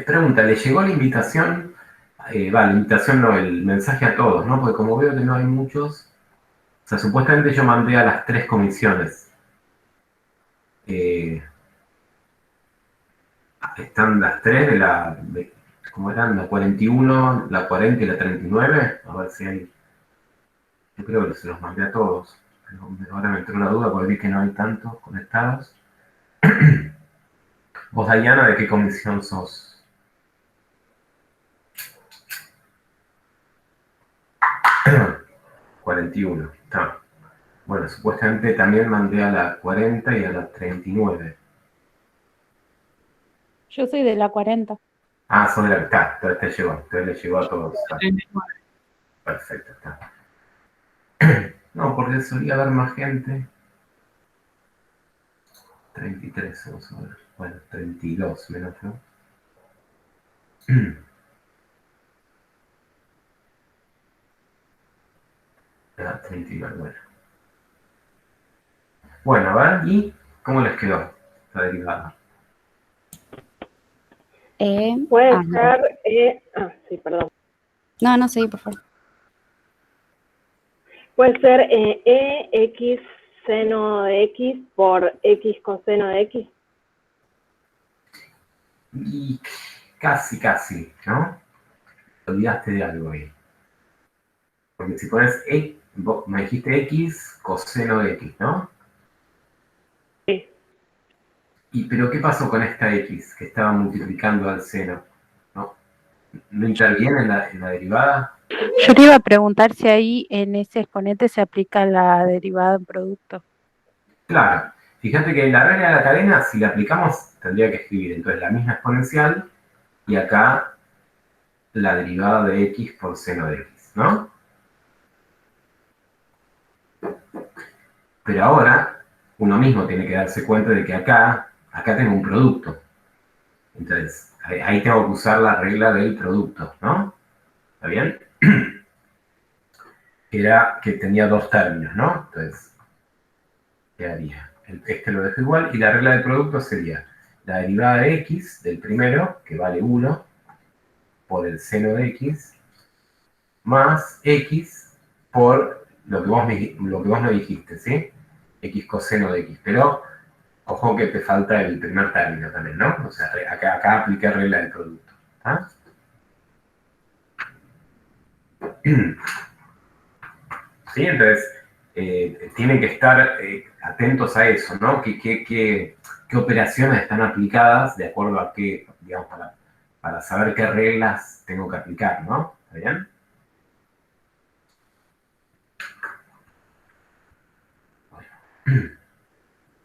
Pregunta, ¿le llegó la invitación? La invitación no, el mensaje a todos, ¿no? Porque como veo que no hay muchos, o sea, supuestamente yo mandé a las 3 comisiones. Están las 3 ¿cómo eran? La 41, la 40 y la 39. A ver si hay. Yo creo que se los mandé a todos. Pero ahora me entró una duda porque vi que no hay tantos conectados. Vos, Dayana, ¿de qué comisión sos? 41. Está. Bueno, supuestamente también mandé a la 40 y a la 39. Yo soy de la 40. Ah, son de la mitad. Entonces te llegó. Entonces le llegó a todos. Está. 39. Perfecto, está. No, porque solía haber más gente. 33, vamos a ver. Bueno, 32 menos yo. Ah, 39, bueno. Bueno, a ver, ¿y cómo les quedó la derivada? Puede ser, sí, perdón. No, sí, por favor. Puede ser X seno de X por X coseno de X. Y casi, ¿no? Te olvidaste de algo ahí. Porque si pones X, vos me dijiste X coseno de X, ¿no? Sí. Pero ¿qué pasó con esta X que estaba multiplicando al seno? ¿No interviene en la derivada? Yo te iba a preguntar si ahí en ese exponente se aplica la derivada en producto. Claro. Fíjate que en la regla de la cadena, si la aplicamos, tendría que escribir entonces la misma exponencial y acá la derivada de x por seno de x, ¿no? Pero ahora uno mismo tiene que darse cuenta de que acá tengo un producto. Entonces, ahí tengo que usar la regla del producto, ¿no? ¿Está bien? Era que tenía dos términos, ¿no? Entonces, ¿qué haría? Este lo dejo igual y la regla del producto sería la derivada de x del primero, que vale 1, por el seno de x, más x por lo que vos me dijiste, ¿sí? X coseno de x. Pero, ojo que te falta el primer término también, ¿no? O sea, acá apliqué regla del producto. ¿Ah? ¿Sí? Entonces, tienen que estar atentos a eso, ¿no? ¿Qué operaciones están aplicadas de acuerdo a qué, digamos, para saber qué reglas tengo que aplicar, ¿no? ¿Está bien?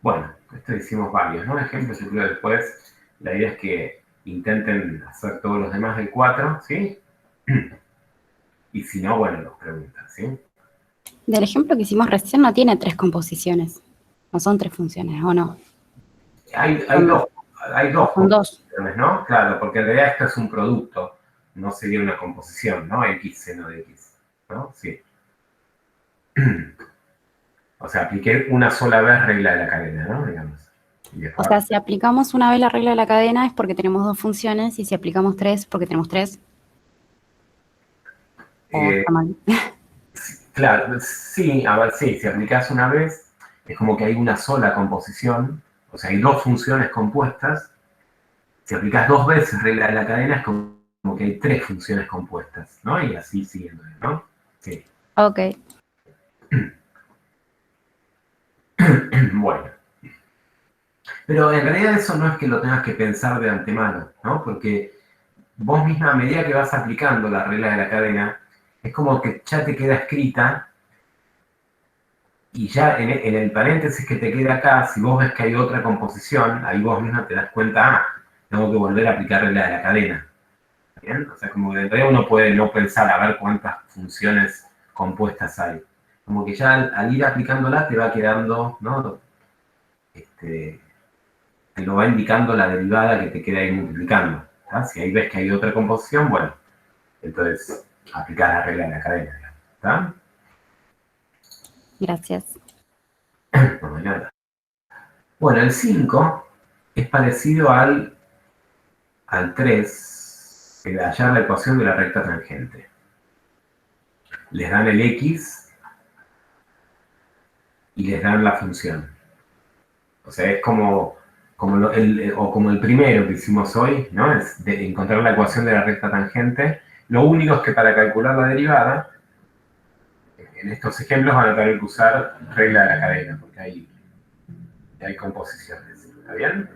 Bueno, esto hicimos varios, ¿no? Ejemplos, yo creo que después la idea es que intenten hacer todos los demás del 4, ¿sí? Y si no, bueno, nos preguntan, ¿sí? Del ejemplo que hicimos recién no tiene 3 composiciones. No son 3 funciones, ¿o no? Hay Son dos Son 2. composiciones, ¿no? Claro, porque en realidad esto es un producto, no sería una composición, ¿no? X seno de X, ¿no? Sí. O sea, apliqué una sola vez regla de la cadena, ¿no? Digamos. Y O después, sea, si aplicamos una vez la regla de la cadena es porque tenemos 2 funciones, y si aplicamos 3 porque tenemos 3. ¿O eh, está mal? claro, sí, a ver, sí, si aplicás una vez, es como que hay una sola composición, o sea, hay dos funciones compuestas. Si aplicás 2 veces regla de la cadena, es como que hay 3 funciones compuestas, ¿no? Y así siguiendo, ¿no? Sí. Ok. Bueno. Pero en realidad eso no es que lo tengas que pensar de antemano, ¿no? Porque vos misma, a medida que vas aplicando la regla de la cadena, es como que ya te queda escrita y ya en el paréntesis que te queda acá, si vos ves que hay otra composición, ahí vos misma te das cuenta, tengo que volver a aplicar regla de la cadena. ¿Bien? O sea, como que en realidad uno puede no pensar a ver cuántas funciones compuestas hay. Como que ya al ir aplicándola te va quedando, ¿no? Te lo va indicando la derivada que te queda ahí multiplicando. ¿Tá? Si ahí ves que hay otra composición, bueno, entonces aplicás la regla de la cadena. ¿Está? Gracias. No hay nada. Bueno, el 5 es parecido al 3, de hallar la ecuación de la recta tangente. Les dan el x y les dan la función. O sea, es como el primero que hicimos hoy, ¿no? Es de encontrar la ecuación de la recta tangente. Lo único es que para calcular la derivada, en estos ejemplos van a tener que usar regla de la cadena, porque hay composiciones. ¿Está bien?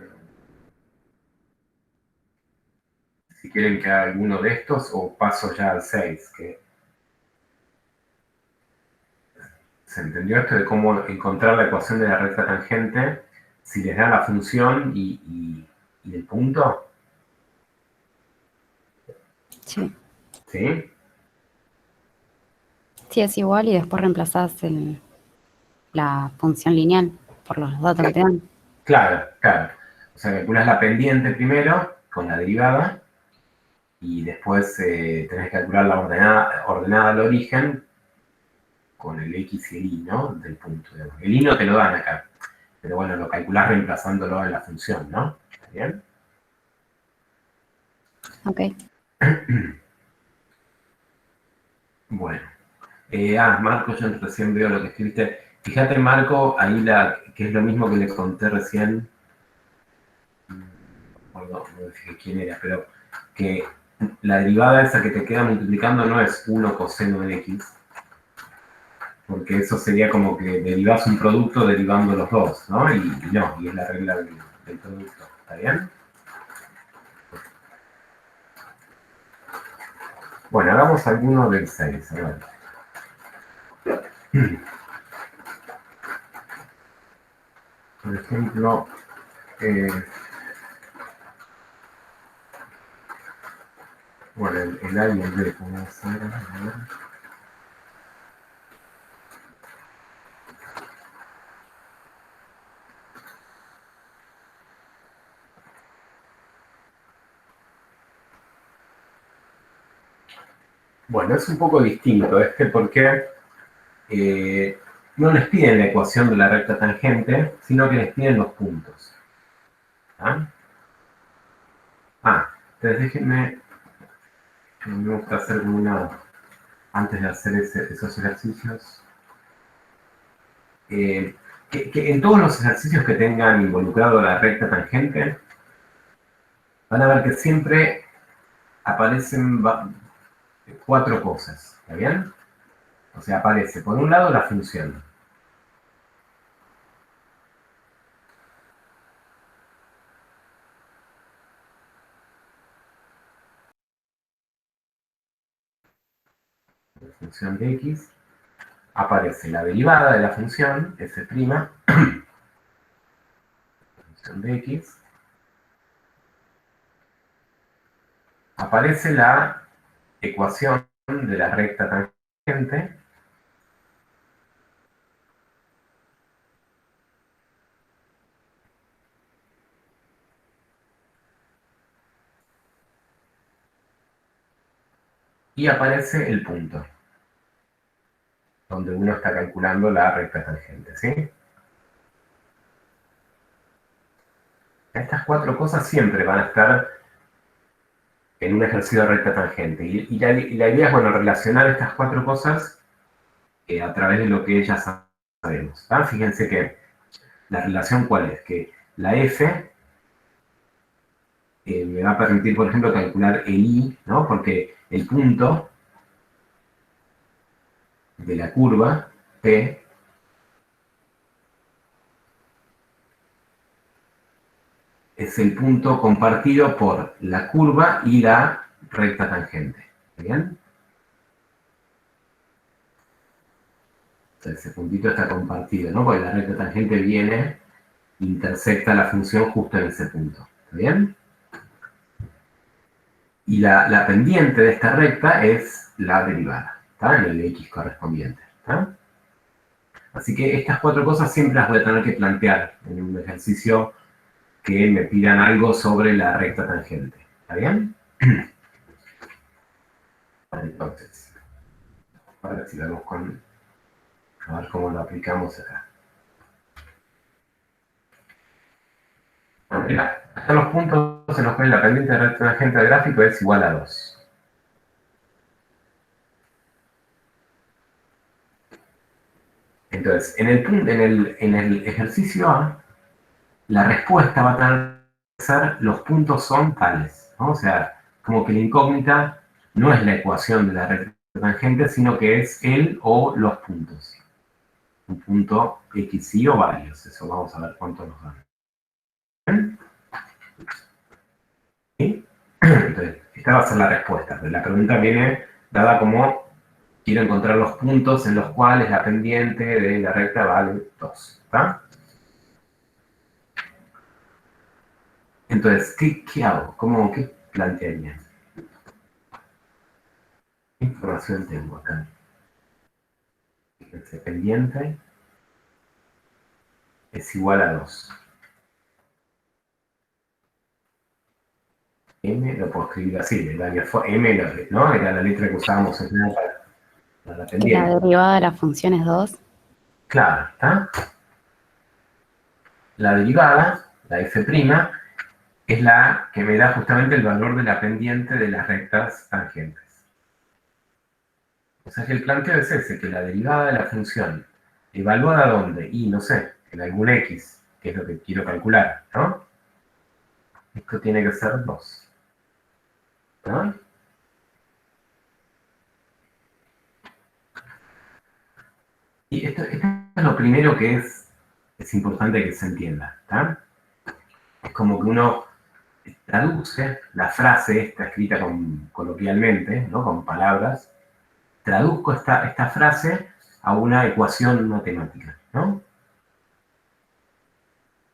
Si quieren que haga alguno de estos, o paso ya al 6, que se entendió esto de cómo encontrar la ecuación de la recta tangente si les da la función y el punto. Sí. ¿Sí? Sí, es igual y después reemplazás la función lineal por los datos que te dan. Claro, claro. O sea, calculas la pendiente primero con la derivada y después tenés que calcular la ordenada al origen con el x y el y, ¿no? Del punto. Digamos. El y no te lo dan acá, pero bueno, lo calculás reemplazándolo en la función, ¿no? ¿Está bien? Ok. Bueno. Marco, yo recién veo lo que escribiste. Fíjate, Marco, ahí que es lo mismo que le conté recién. No dije quién era, pero que la derivada esa que te queda multiplicando no es 1 coseno de x, porque eso sería como que derivas un producto derivando los dos, ¿no? Y no, y es la regla del producto. ¿Está bien? Bueno, hagamos alguno del 6. A ver. Por ejemplo, Bueno, el A y el B, ¿cómo va a ser? A ver. Bueno, es un poco distinto porque no les piden la ecuación de la recta tangente, sino que les piden los puntos. ¿Ah? Entonces déjenme, me gusta hacer como una, antes de hacer esos ejercicios, que en todos los ejercicios que tengan involucrado la recta tangente, van a ver que siempre aparecen cuatro cosas, ¿está bien? O sea, aparece por un lado la función. La función de x. Aparece la derivada de la función, f', la función de x. Aparece la ecuación de la recta tangente. Y aparece el punto, donde uno está calculando la recta tangente, ¿sí? Estas cuatro cosas siempre van a estar en un ejercicio de recta tangente. Y la idea es, bueno, relacionar estas cuatro cosas a través de lo que ya sabemos. ¿Ah? Fíjense que la relación, ¿cuál es? Que la f me va a permitir, por ejemplo, calcular el i, ¿no? Porque el punto de la curva P es el punto compartido por la curva y la recta tangente. ¿Bien? Entonces ese puntito está compartido, ¿no? Porque la recta tangente viene, intersecta la función justo en ese punto. ¿Está bien? Y la pendiente de esta recta es la derivada, ¿está? En el x correspondiente, ¿está? Así que estas cuatro cosas siempre las voy a tener que plantear en un ejercicio que me pidan algo sobre la recta tangente. ¿Está bien? Entonces, ahora si vamos con... A ver cómo lo aplicamos acá. Bueno, mirá, están los puntos en los cuales la pendiente de recta tangente del gráfico es igual a 2. Entonces, en el ejercicio A, la respuesta va a tener que ser los puntos son tales, ¿no? O sea, como que la incógnita no es la ecuación de la recta tangente, sino que es el o los puntos. Un punto x, y o varios. Eso vamos a ver cuánto nos dan. ¿Sí? Entonces, esta va a ser la respuesta. Pero la pregunta viene dada como quiero encontrar los puntos en los cuales la pendiente de la recta vale 2. ¿Está? Entonces, ¿qué hago? ¿Qué plantearía? ¿Qué información tengo acá? Fíjense, pendiente es igual a 2. M lo puedo escribir así, M, ¿no? Era la letra que usábamos en para la pendiente. La derivada de la función es 2. Claro, ¿está? La derivada, la f', es la que me da justamente el valor de la pendiente de las rectas tangentes. O sea que el planteo es ese, que la derivada de la función, ¿evaluada dónde? Y no sé, en algún x, que es lo que quiero calcular, ¿no? Esto tiene que ser 2. ¿No? Y esto es lo primero que es importante que se entienda, ¿está? Es como que uno traduce la frase esta escrita coloquialmente, ¿no? Con palabras, traduzco esta frase a una ecuación matemática, ¿no?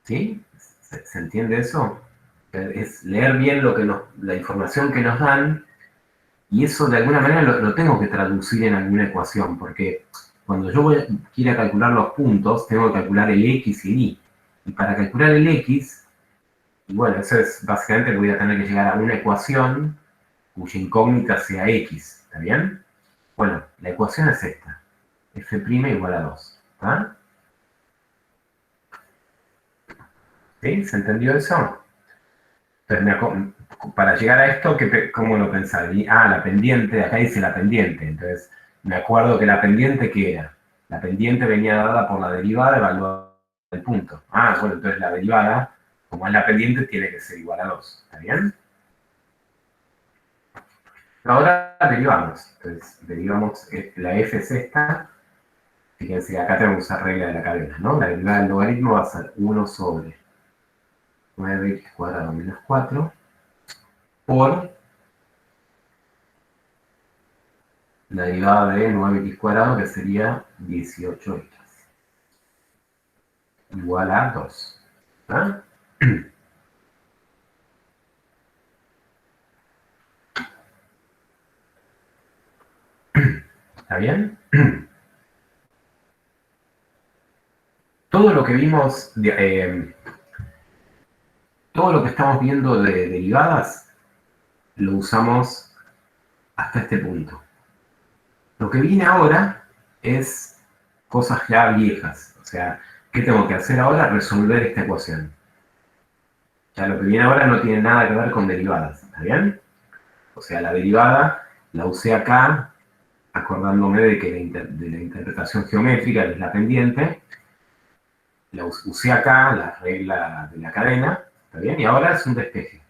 ¿Sí? ¿Se entiende eso? Es leer bien la información que nos dan Y eso de alguna manera lo tengo que traducir en alguna ecuación, porque cuando yo quiera calcular los puntos, tengo que calcular el X y el Y. Y para calcular el X, y bueno, eso es básicamente que voy a tener que llegar a una ecuación cuya incógnita sea X, ¿está bien? Bueno, la ecuación es esta, f' igual a 2, ¿está? ¿Sí? ¿Se entendió eso? Entonces, para llegar a esto, ¿cómo lo pensar? La pendiente, acá dice la pendiente, entonces me acuerdo que la pendiente, ¿qué era? La pendiente venía dada por la derivada evaluada del punto. Bueno, entonces la derivada, como es la pendiente, tiene que ser igual a 2, ¿está bien? Ahora derivamos, entonces derivamos, la f es esta, fíjense, acá tenemos que usar regla de la cadena, ¿no? La derivada del logaritmo va a ser 1 sobre 9x² menos 4 por la derivada de 9x², que sería 18x, igual a 2. ¿Ah? ¿Está bien? Todo lo que vimos, todo lo que estamos viendo de derivadas, lo usamos hasta este punto. Lo que viene ahora es cosas ya viejas. O sea, ¿qué tengo que hacer ahora? Resolver esta ecuación. Ya lo que viene ahora no tiene nada que ver con derivadas, ¿está bien? O sea, la derivada la usé acá, acordándome de la interpretación geométrica, que es la pendiente. La usé acá, la regla de la cadena, ¿está bien? Y ahora es un despeje.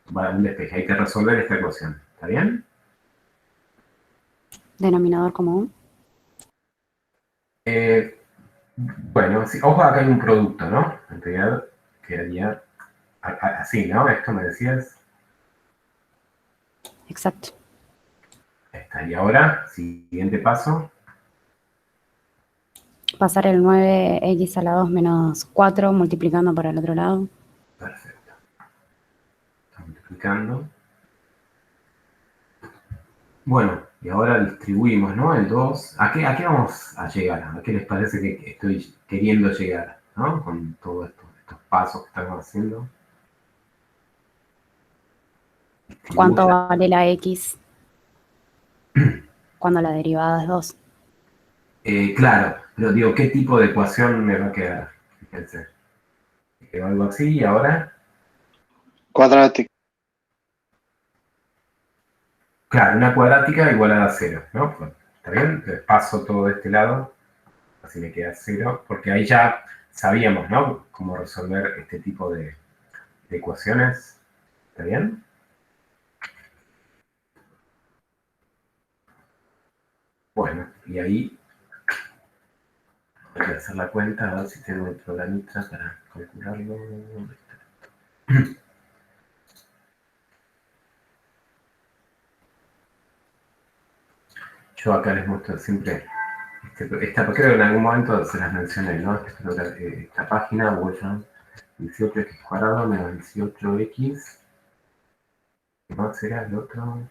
Un despeje, hay que resolver esta ecuación, ¿está bien? Denominador común. Bueno, sí, ojo, acá hay un producto, ¿no? En realidad quedaría así, ¿no? Esto me decías. Exacto. Ahí está. Y ahora, siguiente paso. Pasar el 9x a la 2 menos 4 multiplicando por el otro lado. Perfecto. Está multiplicando. Bueno, y ahora distribuimos, ¿no? El 2. ¿A qué vamos a llegar? ¿A qué les parece que estoy queriendo llegar, ¿no? Con todos estos pasos que estamos haciendo. ¿Cuánto vale la x cuando la derivada es 2? Claro, pero digo, ¿qué tipo de ecuación me va a quedar? Fíjense. Me quedó algo así y ahora. Cuadrática. Claro, una cuadrática igualada a 0, ¿no? Bueno, ¿está bien? Entonces paso todo de este lado, así me queda 0, porque ahí ya sabíamos, ¿no? Cómo resolver este tipo de ecuaciones. ¿Está bien? Bueno, y ahí voy a hacer la cuenta, a ver si tengo el programita para calcularlo. Yo acá les muestro siempre, creo que en algún momento se las mencioné, ¿no? Esta página, Wolfram, 18x² menos 18x, ¿qué más será el otro?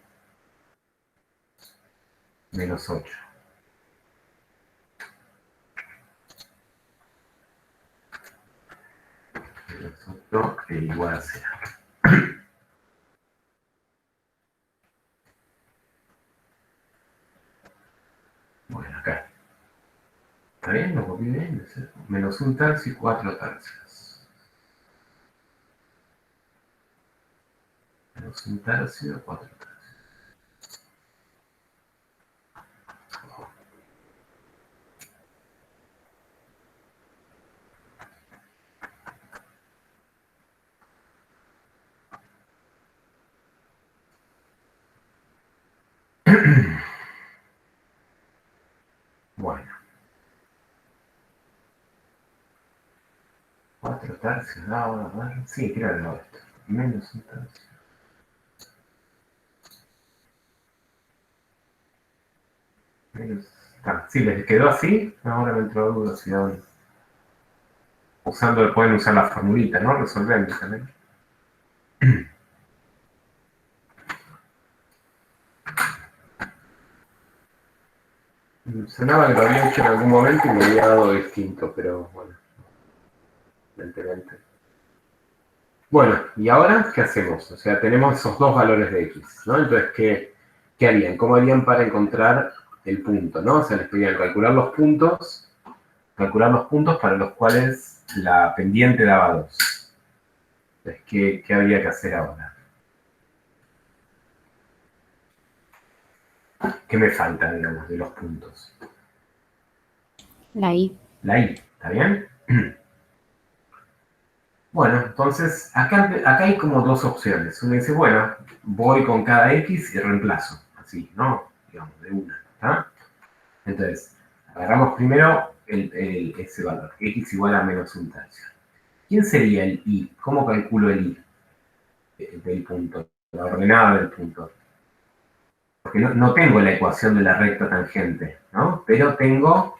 Menos 8. Menos 8 igual a 0. Bueno, acá. ¿Está bien? ¿Lo copié bien? Menos 1/3 y 4/3. Menos 1/3 y 4/3. Bueno. 4/3 ahora, a ver. Sí, creo que no esto. Menos 1/3. Sí, les quedó así. Ahora me entró duda si pueden usar la formulita, ¿no? Resolviendo también. sonaba que lo había hecho en algún momento y me había dado distinto, pero bueno, evidentemente. Bueno, ¿y ahora qué hacemos? O sea, tenemos esos dos valores de x, ¿no? Entonces, ¿qué harían? ¿Cómo harían para encontrar el punto, ¿no? O sea, les pedían calcular los puntos para los cuales la pendiente daba 2. Entonces, ¿qué habría que hacer ahora? ¿Qué me falta, digamos, de los puntos? La I. La I, ¿está bien? Bueno, entonces, acá hay como dos opciones. Uno dice, bueno, voy con cada X y reemplazo, así, ¿no? Digamos, de una, ¿está? Entonces, agarramos primero ese valor, X igual a menos 1/3. ¿Quién sería el I? ¿Cómo calculo el I del punto? La ordenada del punto. Porque no tengo la ecuación de la recta tangente, ¿no? Pero tengo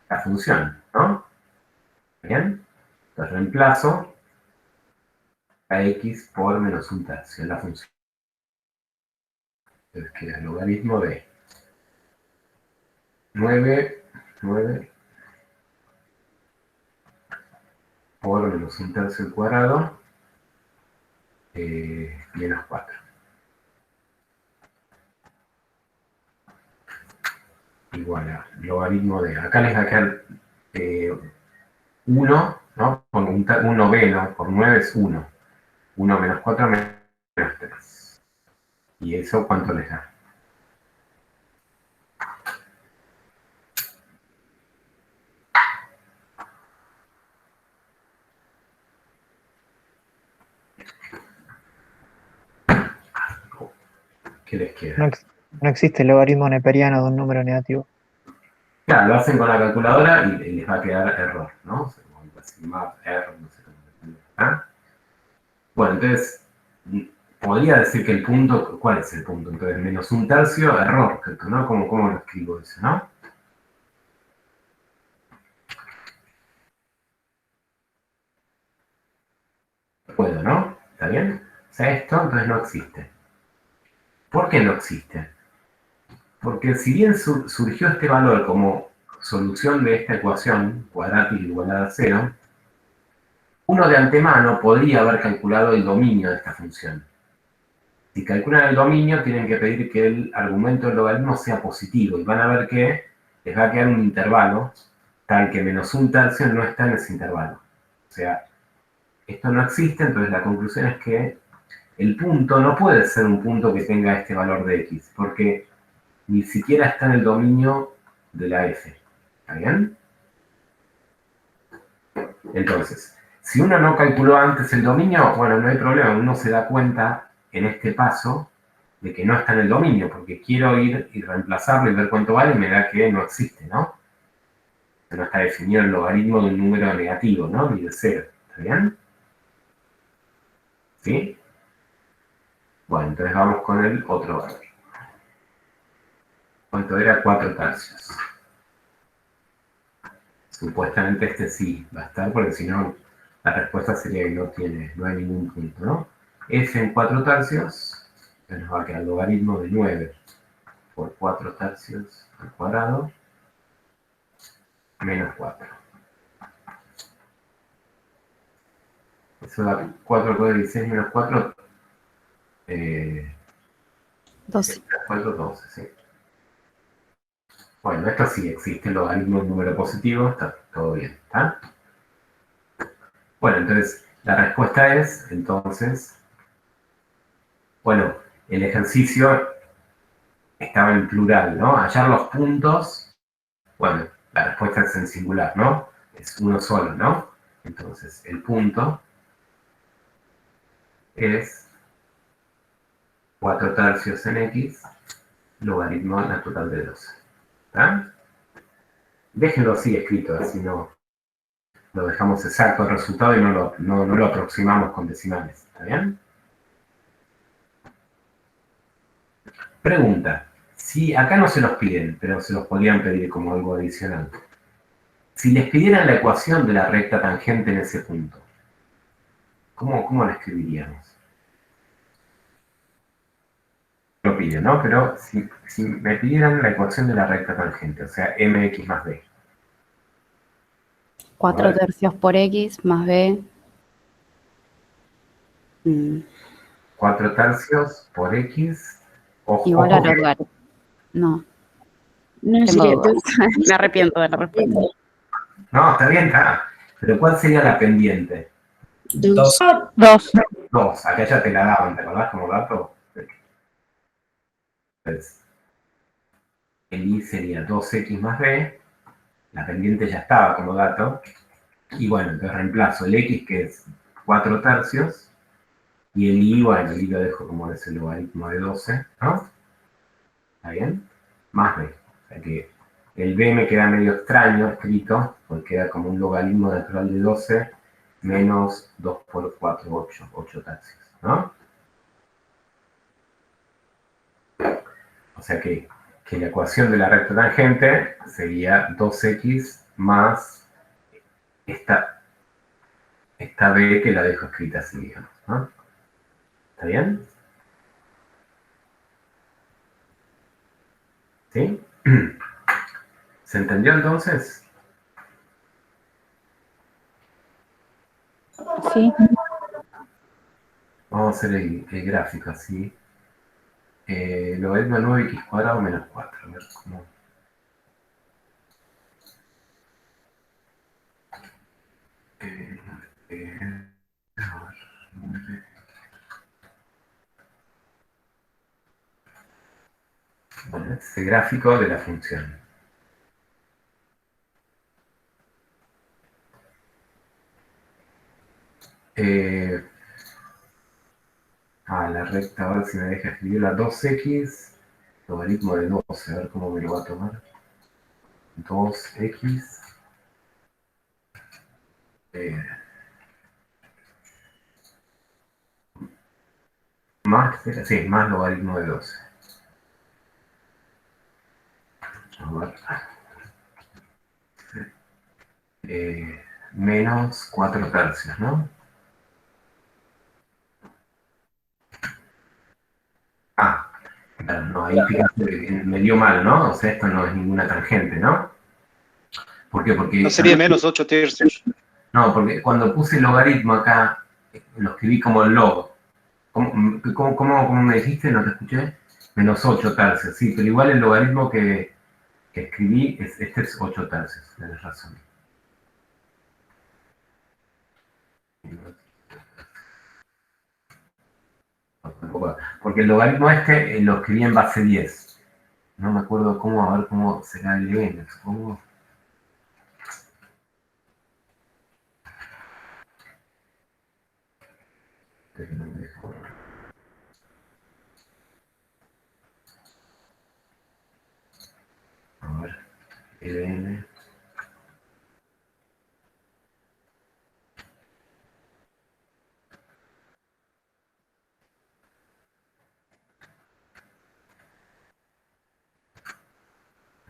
la función, ¿no? ¿Bien? Entonces reemplazo a x por menos 1/3 en la función. Entonces queda el logaritmo de 9 por menos 1/3 al cuadrado menos 4. Igual a logaritmo de, acá les va a quedar 1, ¿no? Con un noveno por 9 es 1. 1 menos 4 menos 3. ¿Y eso cuánto les da? ¿Qué les queda? No existe el logaritmo neperiano de un número negativo. Claro, lo hacen con la calculadora y les va a quedar error, ¿no? O sea, map, error, no sé cómo. ¿Ah? Bueno, entonces, podría decir que el punto, ¿cuál es el punto? Entonces, menos 1/3, error, ¿no? ¿Cómo lo escribo eso, no? Puedo, ¿no? ¿Está bien? O sea, esto entonces no existe. ¿Por qué no existe? Porque si bien surgió este valor como solución de esta ecuación, cuadrática igualada a 0, uno de antemano podría haber calculado el dominio de esta función. Si calculan el dominio, tienen que pedir que el argumento del logaritmo sea positivo, y van a ver que les va a quedar un intervalo tal que menos 1/3 no está en ese intervalo. O sea, esto no existe, entonces la conclusión es que el punto no puede ser un punto que tenga este valor de x, porque ni siquiera está en el dominio de la f. ¿Está bien? Entonces, si uno no calculó antes el dominio, bueno, no hay problema, uno se da cuenta en este paso de que no está en el dominio, porque quiero ir y reemplazarlo y ver cuánto vale y me da que no existe, ¿no? No está definido el logaritmo de un número negativo, ¿no? Ni de 0. ¿Está bien? ¿Sí? Bueno, entonces vamos con el otro valor. ¿Cuánto era? 4/3. Supuestamente este sí va a estar, porque si no, la respuesta sería que no hay ningún punto, ¿no? F en 4/3, nos va a quedar el logaritmo de 9 por 4/3 al cuadrado, menos 4. Eso da 4 por 16 menos 4, 12. 4, 12, sí. Bueno, esto sí existe, el logaritmo de un número positivo, está todo bien, ¿está? Bueno, entonces, la respuesta es, entonces, bueno, el ejercicio estaba en plural, ¿no? Hallar los puntos, bueno, la respuesta es en singular, ¿no? Es uno solo, ¿no? Entonces, el punto es 4/3 en x, logaritmo natural de 12. ¿Está? Déjenlo así escrito, así no lo dejamos exacto el resultado y no lo aproximamos con decimales. ¿Está bien? Pregunta. Si acá no se los piden, pero se los podrían pedir como algo adicional. Si les pidieran la ecuación de la recta tangente en ese punto, ¿cómo la escribiríamos? pide, ¿no? Pero si me pidieran la ecuación de la recta tangente, o sea, mx más b. 4 tercios por x más b. 4 tercios por x. Igual a Ojo que- logaritmo. No, No, tengo sería dudas. 2. Me arrepiento de la respuesta. No, está bien, está. Pero ¿cuál sería la pendiente? 2. 2. 2. Acá ya te la daban, ¿te acordás como dato? Pues, el i sería 2x más b. La pendiente ya estaba como dato. Y bueno, entonces reemplazo el x, que es 4 tercios. Y el i, bueno, el i lo dejo como es el logaritmo de 12, ¿no? ¿Está bien? Más b. O sea que el b me queda medio extraño escrito, porque queda como un logaritmo natural de 12 menos 2 por 4, 8 tercios, ¿no? O sea que la ecuación de la recta tangente sería 2x más esta b que la dejo escrita así, digamos, ¿no? ¿Está bien? ¿Sí? ¿Se entendió entonces? Sí. Vamos a hacer el gráfico así. Logaritmo de 9x cuadrado menos 4. A ver cómo. A ver, bueno, este es el gráfico de la función. La recta, a ver si me deja escribir la 2x, logaritmo de 12, a ver cómo me lo va a tomar. 2x más logaritmo de 12. A ver. Menos 4 tercios, ¿no? Claro, no, ahí fíjate, me dio mal, ¿no? O sea, esto no es ninguna tangente, ¿no? ¿Por qué? Porque... No sería menos 8 tercios. No, porque cuando puse logaritmo acá, lo escribí como log. ¿Cómo me dijiste? No te escuché. Menos 8 tercios, sí, pero igual el logaritmo que escribí, este es 8 tercios, tienes razón. Porque el logaritmo este lo escribí en base 10. No me acuerdo cómo, a ver cómo será el n, supongo. A ver, ln.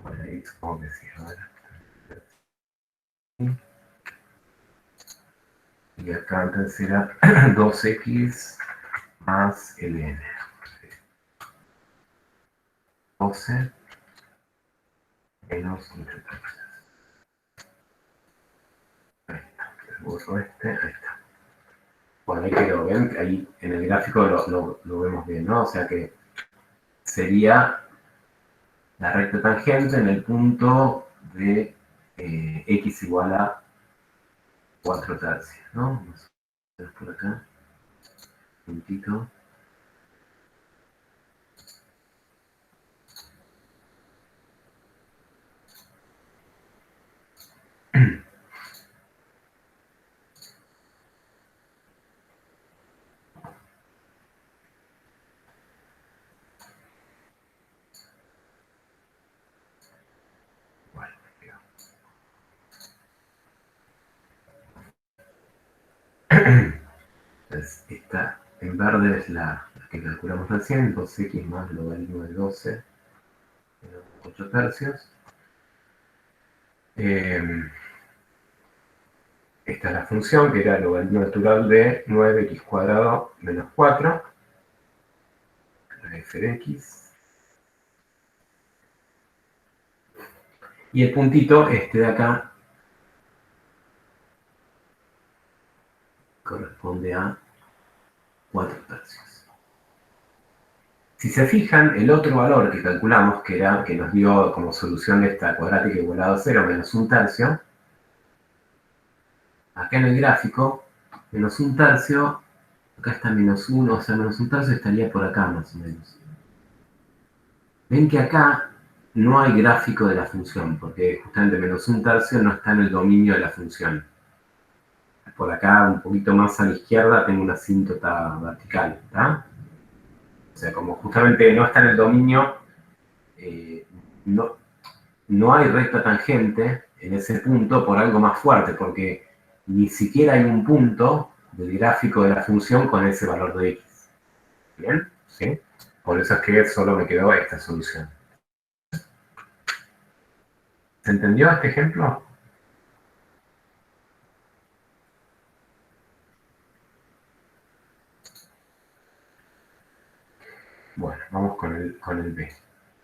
Bueno, ahí supongo que sí, a ver. Y acá entonces será 2x más ln. 12 menos 8 tercios. Ahí está, el borro este, ahí está. Bueno, ahí quedó, ¿ven? Ahí en el gráfico lo vemos bien, ¿no? O sea que sería la recta tangente en el punto de x igual a 4 tercios, ¿no? Vamos a ver por acá. Puntito. Bueno, quedó. Entonces, esta en verde es la que calculamos recién, 2x más logaritmo de 12, 8 tercios. Esta es la función, que era el logaritmo natural de 9x cuadrado menos 4, la f de x. Y el puntito, este de acá, corresponde a 4/3. Si se fijan, el otro valor que calculamos, que nos dio como solución de esta cuadrática igualado a 0 menos 1/3, acá en el gráfico, menos 1/3, acá está menos 1, o sea, menos 1/3 estaría por acá más o menos. Ven que acá no hay gráfico de la función, porque justamente menos 1/3 no está en el dominio de la función. Por acá, un poquito más a la izquierda, tengo una asíntota vertical, ¿está? O sea, como justamente no está en el dominio, no hay recta tangente en ese punto por algo más fuerte, porque ni siquiera hay un punto del gráfico de la función con ese valor de x. ¿Bien? ¿Sí? Por eso es que solo me quedó esta solución. ¿Se entendió este ejemplo? Bueno, vamos con el B.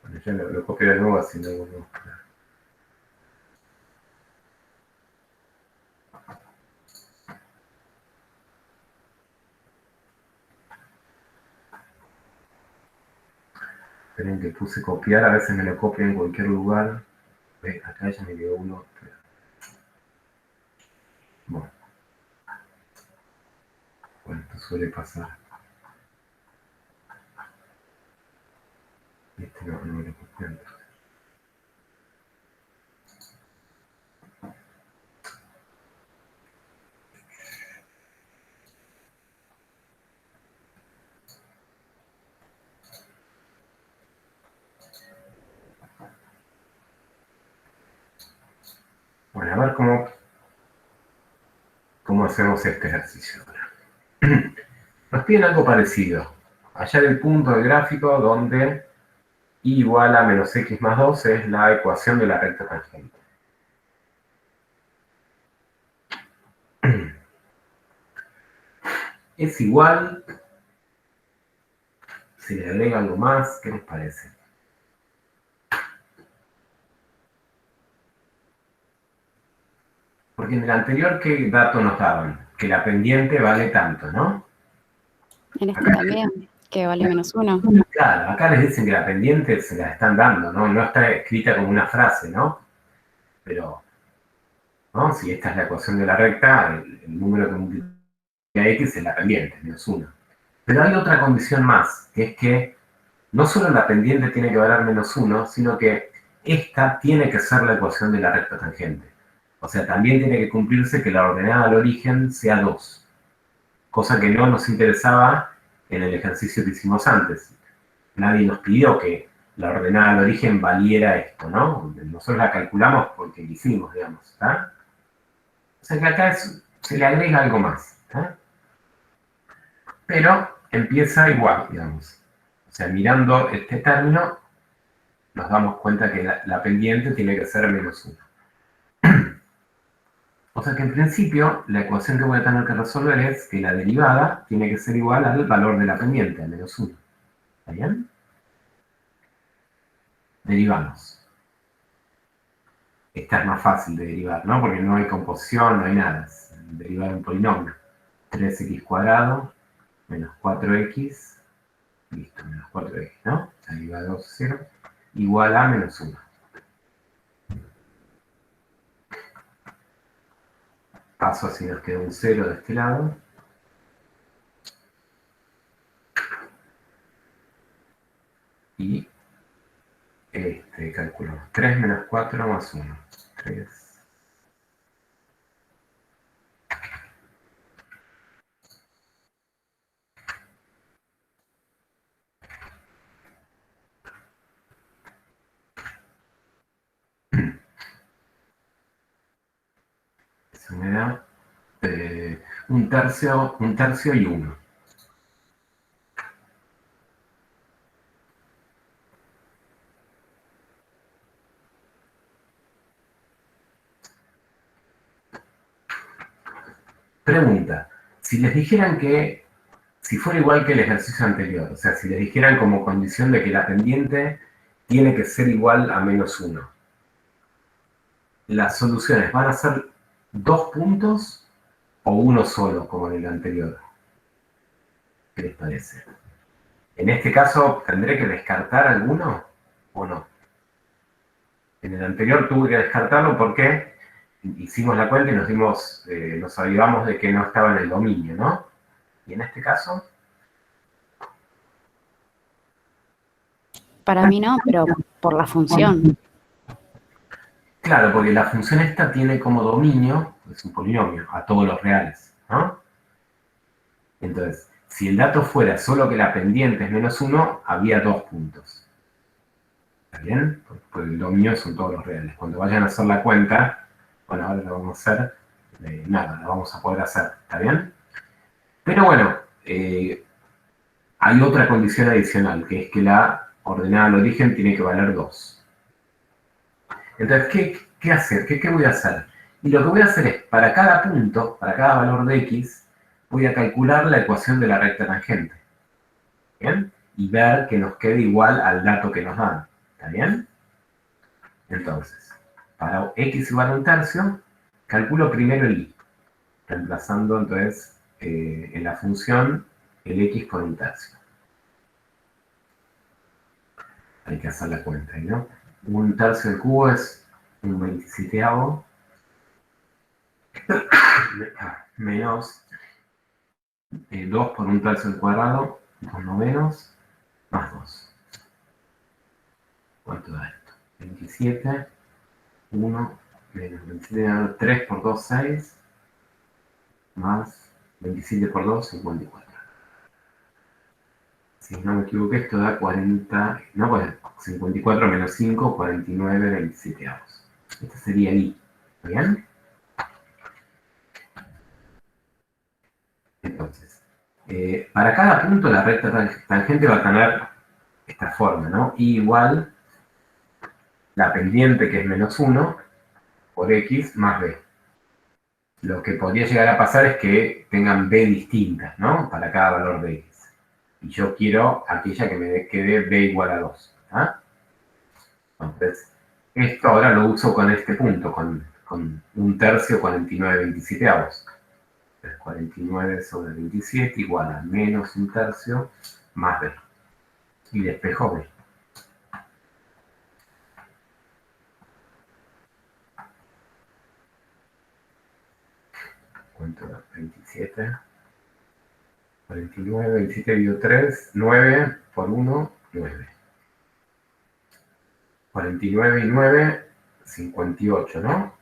Bueno, ya lo copio de nuevo así no volvemos a ver. Esperen que puse copiar, a veces me lo copio en cualquier lugar. Ve, acá ya me quedó uno. Bueno, esto suele pasar. Este no me lo copié antes. Bueno, a ver cómo hacemos este ejercicio ahora. Nos piden algo parecido. Hallar el punto del gráfico donde y igual a menos x más 2 es la ecuación de la recta tangente. Es igual, se le agrega algo más, ¿qué les parece? Porque en el anterior, ¿qué dato nos daban? Que la pendiente vale tanto, ¿no? En este también, que vale menos 1. Claro, acá les dicen que la pendiente se la están dando, ¿no? No está escrita como una frase, ¿no? Pero, ¿no? Si esta es la ecuación de la recta, el número que multiplica x es la pendiente, menos 1. Pero hay otra condición más, que es que no solo la pendiente tiene que valer menos 1, sino que esta tiene que ser la ecuación de la recta tangente. O sea, también tiene que cumplirse que la ordenada al origen sea 2. Cosa que no nos interesaba en el ejercicio que hicimos antes. Nadie nos pidió que la ordenada al origen valiera esto, ¿no? Nosotros la calculamos porque lo hicimos, digamos, ¿está? O sea que acá se le agrega algo más, ¿está? Pero empieza igual, digamos. O sea, mirando este término, nos damos cuenta que la pendiente tiene que ser menos 1. O sea que en principio, la ecuación que voy a tener que resolver es que la derivada tiene que ser igual al valor de la pendiente, a menos 1. ¿Está bien? Derivamos. Esta es más fácil de derivar, ¿no? Porque no hay composición, no hay nada. Es derivar un polinomio. 3x cuadrado menos 4x, listo, menos 4x, ¿no? La derivada de 2 es 0, igual a menos 1. Paso así, nos queda un 0 de este lado. Y calculamos 3 menos 4 más 1. 3. Eso me da un tercio y 1. Pregunta, si les dijeran que, si fuera igual que el ejercicio anterior, o sea, si les dijeran como condición de que la pendiente tiene que ser igual a menos 1, las soluciones van a ser 2 puntos o uno solo, como en el anterior. ¿Qué les parece? En este caso, ¿tendré que descartar alguno o no? En el anterior tuve que descartarlo porque hicimos la cuenta y nos avivamos de que no estaba en el dominio, ¿no? Y en este caso, Para mí no, pero por la función. claro, porque la función esta tiene como dominio, es un polinomio, a todos los reales, ¿no? Entonces, si el dato fuera solo que la pendiente es -1, había 2 puntos. ¿Está bien? Porque el dominio son todos los reales. Cuando vayan a hacer la cuenta, bueno, ahora la vamos a hacer, nada, la vamos a poder hacer, ¿está bien? Pero bueno, hay otra condición adicional, que es que la ordenada al origen tiene que valer 2. Entonces, ¿qué hacer? ¿Qué voy a hacer? Y lo que voy a hacer es, para cada punto, para cada valor de x, voy a calcular la ecuación de la recta tangente. ¿Bien? Y ver que nos quede igual al dato que nos dan. ¿Está bien? Entonces, para x igual a 1/3, calculo primero el y. Reemplazando entonces en la función el x por 1/3. Hay que hacer la cuenta, ¿no? 1/3 del cubo es 1/27 menos 2 por 1/3 al cuadrado, 2/9, más 2. ¿Cuánto da esto? 27, 1, menos 27, 3 por 2, 6, más 27 por 2, 54. Si no me equivoqué, esto da 40, no, pues 54 menos 5, 49/27. Este sería el i, ¿está bien? Entonces, para cada punto la recta tangente va a tener esta forma, ¿no? I igual la pendiente, que es -1, por x más b. Lo que podría llegar a pasar es que tengan b distintas, ¿no? Para cada valor de x. Y yo quiero aquella que me quede b igual a 2. ¿Ah? Entonces, esto ahora lo uso con este punto, con 1/3, 49/27. Entonces, 49 sobre 27 igual a menos 1/3 más b. Y despejo b. ¿Cuánto da? 27. 49, 27 dividido 3, 9 por 1, 9. 49 y 9, 58, ¿no?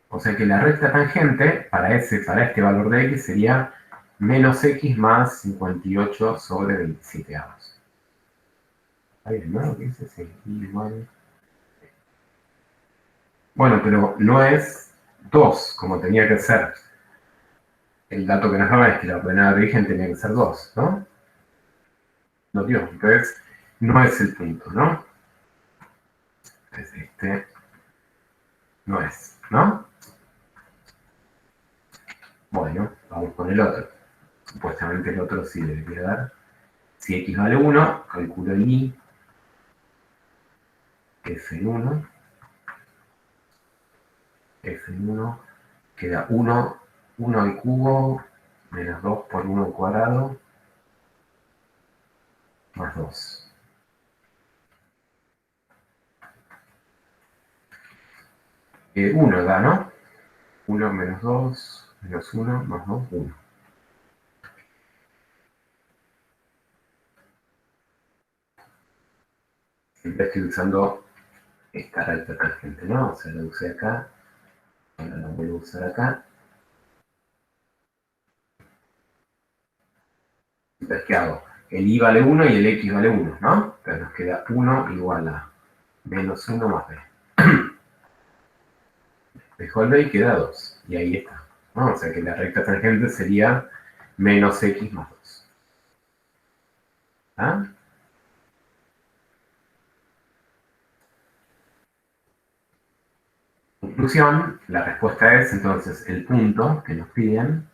O sea que la recta tangente para este valor de x sería menos x más 58 sobre 27. Está bien, ¿no? ¿Qué dice? Sí, igual. Bueno, pero no es 2, como tenía que ser. El dato que nos daba es que la ordenada de origen tenía que ser 2, ¿no? No dio, entonces no es el punto, ¿no? Entonces este no es, ¿no? Bueno, vamos con el otro. Supuestamente el otro sí debería dar. Si x vale 1, calculo el y, f1. F1 queda 1 al cubo, menos 2 por 1 al cuadrado, más 2. Uno da, ¿no? 1 menos 2, menos 1, más 2, 1. Siempre estoy usando esta recta tangente, ¿no? O sea, la usé acá, ahora la vuelvo a usar acá. Entonces, ¿qué hago? El y vale 1 y el x vale 1, ¿no? Entonces nos queda 1 igual a menos 1 más b. Dejo el b y queda 2. Y ahí está, ¿no? O sea que la recta tangente sería menos x más 2. ¿Ah? Conclusión, la respuesta es, entonces, el punto que nos piden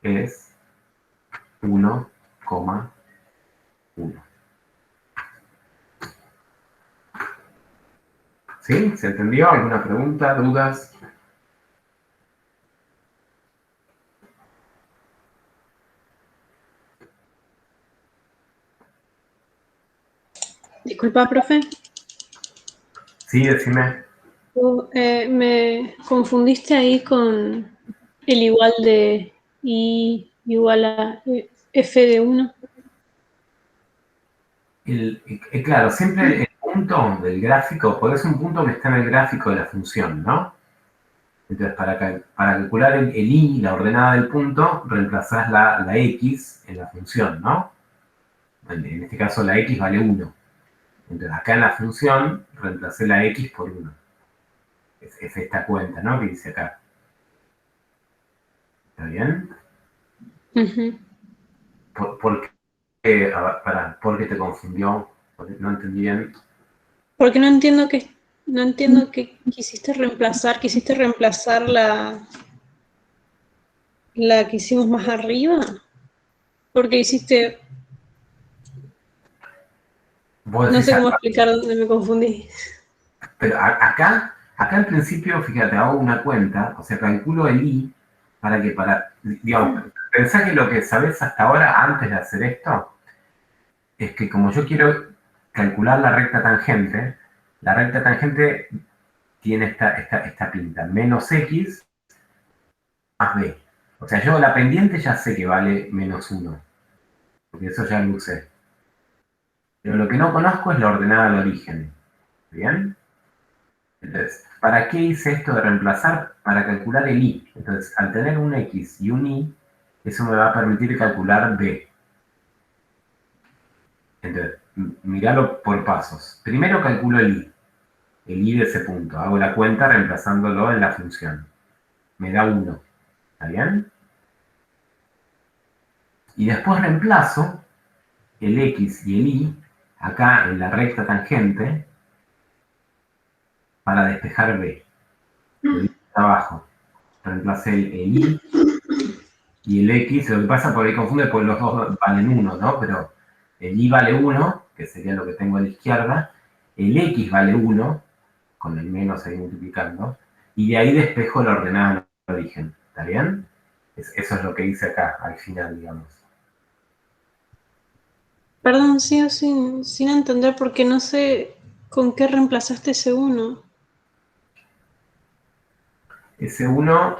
es 1,1. ¿Sí? ¿Se entendió? ¿Alguna pregunta, dudas? Disculpa, profe. Sí, decime. Me confundiste ahí con el igual de I igual a F de 1. Claro, siempre el punto del gráfico, porque es un punto que está en el gráfico de la función, ¿no? Entonces, para calcular el i, la ordenada del punto, reemplazás la x en la función, ¿no? En este caso la x vale 1. Entonces, acá en la función, reemplacé la x por 1. Es esta cuenta, ¿no? Que dice acá. ¿Está bien? ¿Por qué? ¿Por qué te confundió? Porque no entendí bien. Porque no entiendo que quisiste reemplazar la que hicimos más arriba. Porque hiciste, no sé cómo explicar dónde me confundí. Pero acá en principio, fíjate, hago una cuenta, o sea, calculo el i digamos, pensá que lo que sabés hasta ahora, antes de hacer esto, es que como yo quiero calcular la recta tangente tiene esta pinta, menos x más b. O sea, yo la pendiente ya sé que vale menos 1, porque eso ya lo usé. Pero lo que no conozco es la ordenada del origen. ¿Bien? Entonces, ¿para qué hice esto de reemplazar? Para calcular el i. Entonces, al tener un x y un y, eso me va a permitir calcular b. Entonces, miralo por pasos. Primero calculo el i de ese punto. Hago la cuenta reemplazándolo en la función. Me da 1. ¿Está bien? Y después reemplazo el x y el y acá en la recta tangente para despejar b. Lo hice abajo. Reemplacé el i y el x. Lo que pasa por ahí confunde porque los dos valen 1, ¿no? Pero el i vale 1, que sería lo que tengo a la izquierda. El x vale 1, con el menos ahí multiplicando. Y de ahí despejo la ordenada del origen. ¿Está bien? Eso es lo que hice acá, al final, digamos. Perdón, sigo sin entender porque no sé con qué reemplazaste ese 1. Ese 1,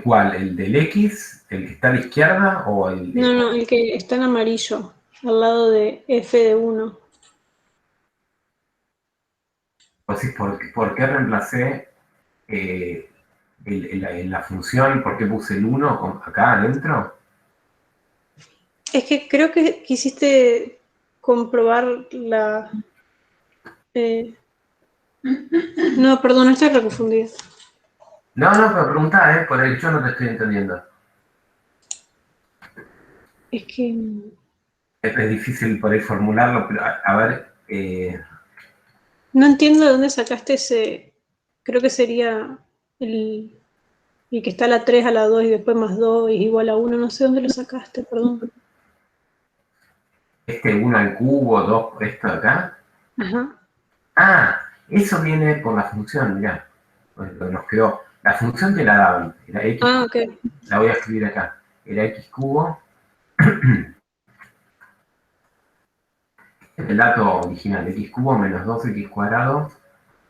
¿cuál? ¿El del x? ¿El que está a la izquierda? ¿O el de... No, el que está en amarillo, al lado de F de 1. Entonces, ¿por qué reemplacé en la función? ¿Por qué puse el 1 acá adentro? Es que creo que quisiste comprobar la... No, perdón, estoy reconfundida. No, pero preguntá, por ahí yo no te estoy entendiendo. Es que... Es difícil por ahí formularlo, pero a ver... No entiendo de dónde sacaste ese... Creo que sería el que está a la 3, a la 2 y después más 2 es igual a 1. No sé dónde lo sacaste, perdón. Este 1 al cubo, 2 por esto de acá. Ajá. Ah, eso viene por la función, mirá. Pues lo que nos quedó. La función te la daban, era x. Ah, ok. La voy a escribir acá. Era x cubo. El dato original, x cubo menos 2x cuadrado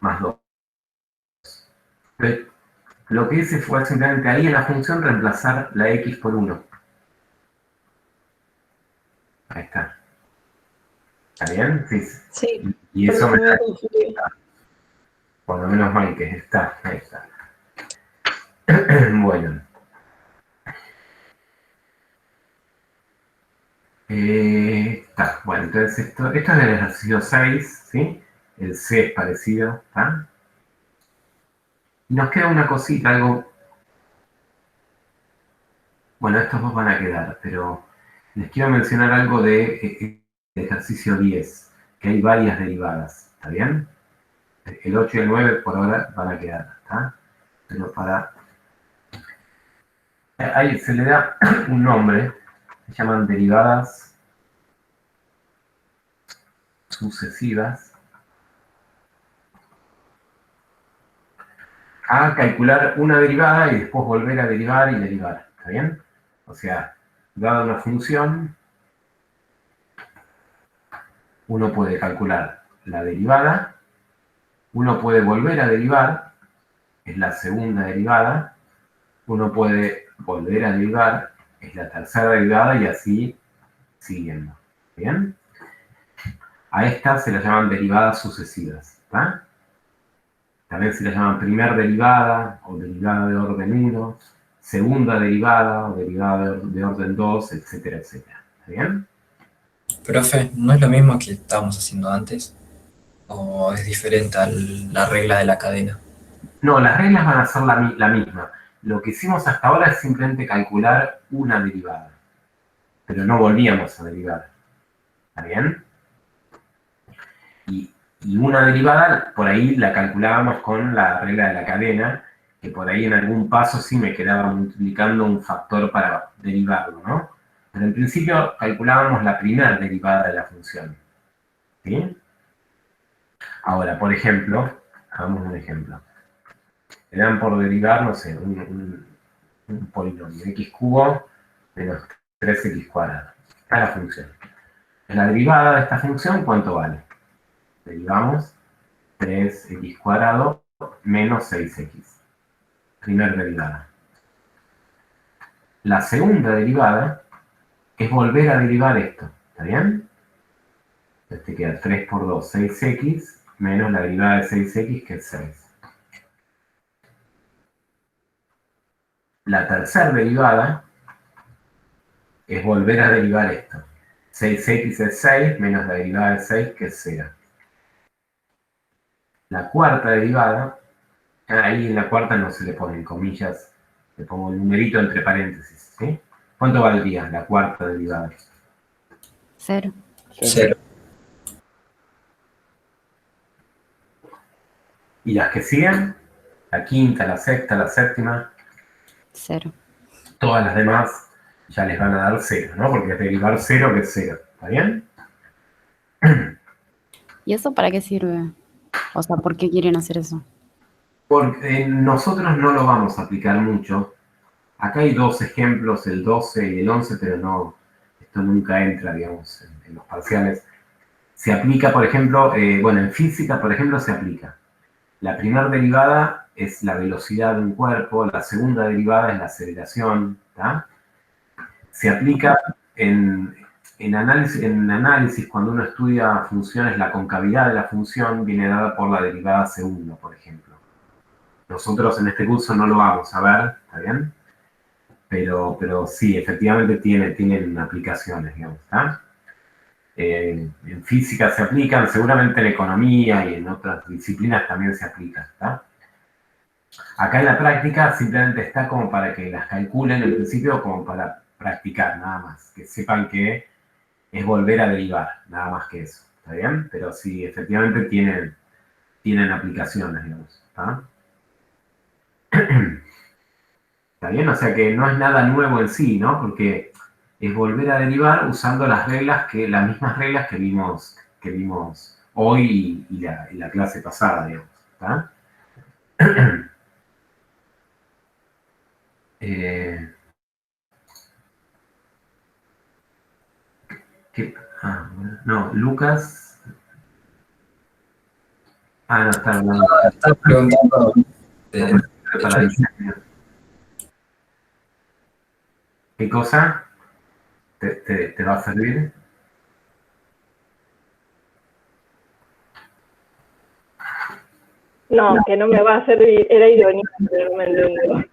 más 2. Entonces, lo que hice fue simplemente ahí en la función reemplazar la x por 1. Ahí está. ¿Está bien? Sí. Sí. Y eso me da... confundido. Por lo menos mal que está. Ahí está. Bueno. Está. Bueno, entonces esto es del ejercicio 6, ¿sí? El C es parecido, ¿está? Y nos queda una cosita, algo... Bueno, estos dos van a quedar, pero les quiero mencionar algo de ejercicio 10, que hay varias derivadas, ¿está bien? El 8 y el 9 por ahora van a quedar, ¿está? Pero para... Ahí se le da un nombre, se llaman derivadas sucesivas. a calcular una derivada y después volver a derivar y derivar, ¿está bien? O sea, dada una función, uno puede calcular la derivada, uno puede volver a derivar, es la segunda derivada, uno puede volver a derivar, es la tercera derivada y así siguiendo, ¿bien? A estas se las llaman derivadas sucesivas, ¿está? También se las llaman primer derivada o derivada de orden 1, segunda derivada o derivada de orden 2, etcétera, etcétera. ¿Está bien? Profe, ¿no es lo mismo que estábamos haciendo antes? ¿O es diferente a la regla de la cadena? No, las reglas van a ser la misma. Lo que hicimos hasta ahora es simplemente calcular una derivada, pero no volvíamos a derivar. ¿Está bien? Y una derivada, por ahí la calculábamos con la regla de la cadena, que por ahí en algún paso sí me quedaba multiplicando un factor para derivarlo, ¿no? Pero en principio calculábamos la primera derivada de la función. ¿Sí? Ahora, por ejemplo, hagamos un ejemplo. Le dan por derivar, no sé, un polinomio, x cubo menos 3x cuadrado. Esta es la función. La derivada de esta función, ¿cuánto vale? Derivamos 3x cuadrado menos 6x. Primera derivada. La segunda derivada es volver a derivar esto. ¿Está bien? Entonces te queda 3 por 2, 6x, menos la derivada de 6x, que es 6. La tercera derivada es volver a derivar esto. 6x es 6, menos la derivada de 6, que es 0. La cuarta derivada, ahí en la cuarta no se le ponen comillas, le pongo el numerito entre paréntesis, ¿sí? ¿Cuánto valdría la cuarta derivada? 0. 0. ¿Y las que siguen? La quinta, la sexta, la séptima. 0. Todas las demás ya les van a dar 0, ¿no? Porque es derivar 0 que es 0. ¿Está bien? ¿Y eso para qué sirve? O sea, ¿por qué quieren hacer eso? Porque nosotros no lo vamos a aplicar mucho. Acá hay dos ejemplos, el 12 y el 11, pero no, esto nunca entra, digamos, en los parciales. Se aplica, por ejemplo, bueno, en física, por ejemplo, se aplica. La primera derivada es la velocidad de un cuerpo, la segunda derivada es la aceleración, ¿tá? Se aplica en análisis, cuando uno estudia funciones, la concavidad de la función viene dada por la derivada segunda, por ejemplo. Nosotros en este curso no lo vamos a ver, ¿está bien? Pero sí, efectivamente tienen aplicaciones, digamos, ¿está? En física se aplican, seguramente en economía y en otras disciplinas también se aplica, ¿está? Acá en la práctica simplemente está como para que las calculen en principio, como para practicar, nada más. Que sepan que es volver a derivar, nada más que eso, ¿está bien? Pero sí, efectivamente tienen aplicaciones, digamos, ¿está? ¿Está bien? O sea que no es nada nuevo en sí, ¿no? Porque es volver a derivar usando las mismas reglas que vimos hoy y la clase pasada, digamos, ¿está? No, Lucas. No, está hablando. Estás preguntando Para diseño. ¿Qué cosa te va a servir? No, que no me va a servir, era ironía, pero no me entiendo.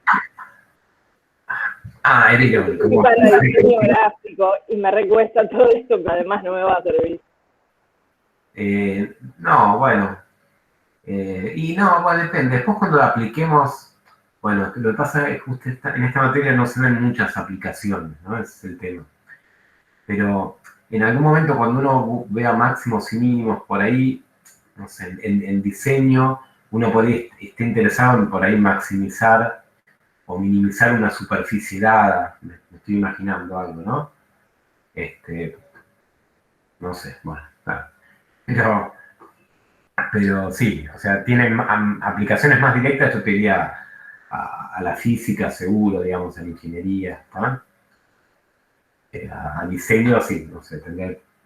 Era irónico. Y para el diseño gráfico, y me recuesta todo esto, que además no me va a servir. No, bueno. Bueno, depende. Después cuando lo apliquemos, bueno, lo que pasa es que en esta materia no se ven muchas aplicaciones, ¿no? Ese es el tema. Pero en algún momento cuando uno vea máximos y mínimos por ahí, no sé, en diseño, uno por ahí esté interesado en por ahí maximizar o minimizar una superficie dada. Me estoy imaginando algo, ¿no? No sé, bueno, claro. Pero Pero sí, o sea, tienen aplicaciones más directas, yo te diría a la física seguro, digamos, a la ingeniería, ¿está? A diseño sí, no sé,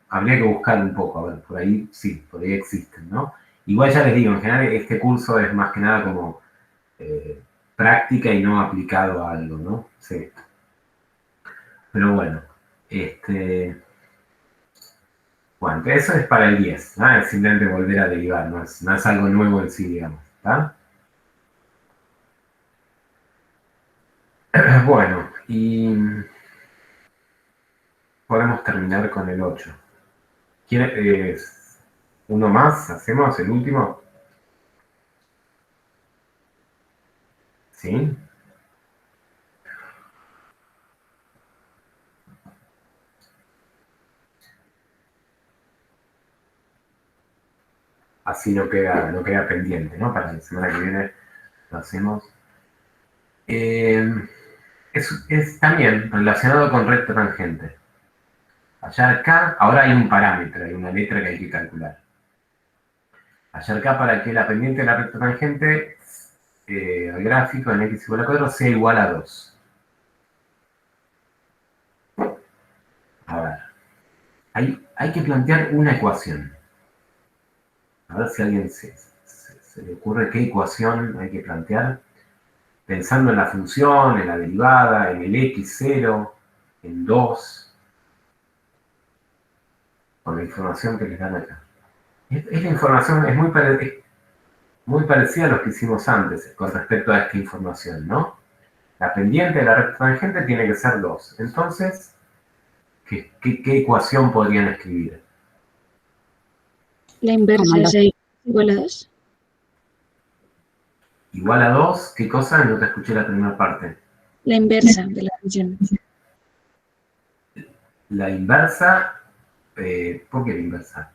habría que buscar un poco, a ver, por ahí sí, por ahí existen, ¿no? Igual ya les digo, en general este curso es más que nada como práctica y no aplicado a algo, ¿no? Sí. Pero bueno, bueno, eso es para el 10, ¿no? Es simplemente volver a derivar, no es algo nuevo en sí, digamos, ¿está? Bueno, y podemos terminar con el 8. ¿Quieres uno más? ¿Hacemos el último? ¿Sí? Así no queda pendiente, ¿no? Para la semana que viene lo hacemos. Es también relacionado con recta tangente. Allá acá, ahora hay un parámetro, hay una letra que hay que calcular. Allá acá, para que la pendiente de la recta tangente al gráfico en x igual a 4 sea igual a 2. A ver, hay que plantear una ecuación. A ver si a alguien se le ocurre qué ecuación hay que plantear. Pensando en la función, en la derivada, en el x0, en 2, con la información que les dan acá. Esta información es muy parecida a lo que hicimos antes con respecto a esta información, ¿no? La pendiente de la recta tangente tiene que ser 2. Entonces, ¿qué ecuación podrían escribir? La inversa es igual a 2. Igual a 2, ¿qué cosa? No te escuché la primera parte. La inversa de la función. La inversa, ¿por qué la inversa?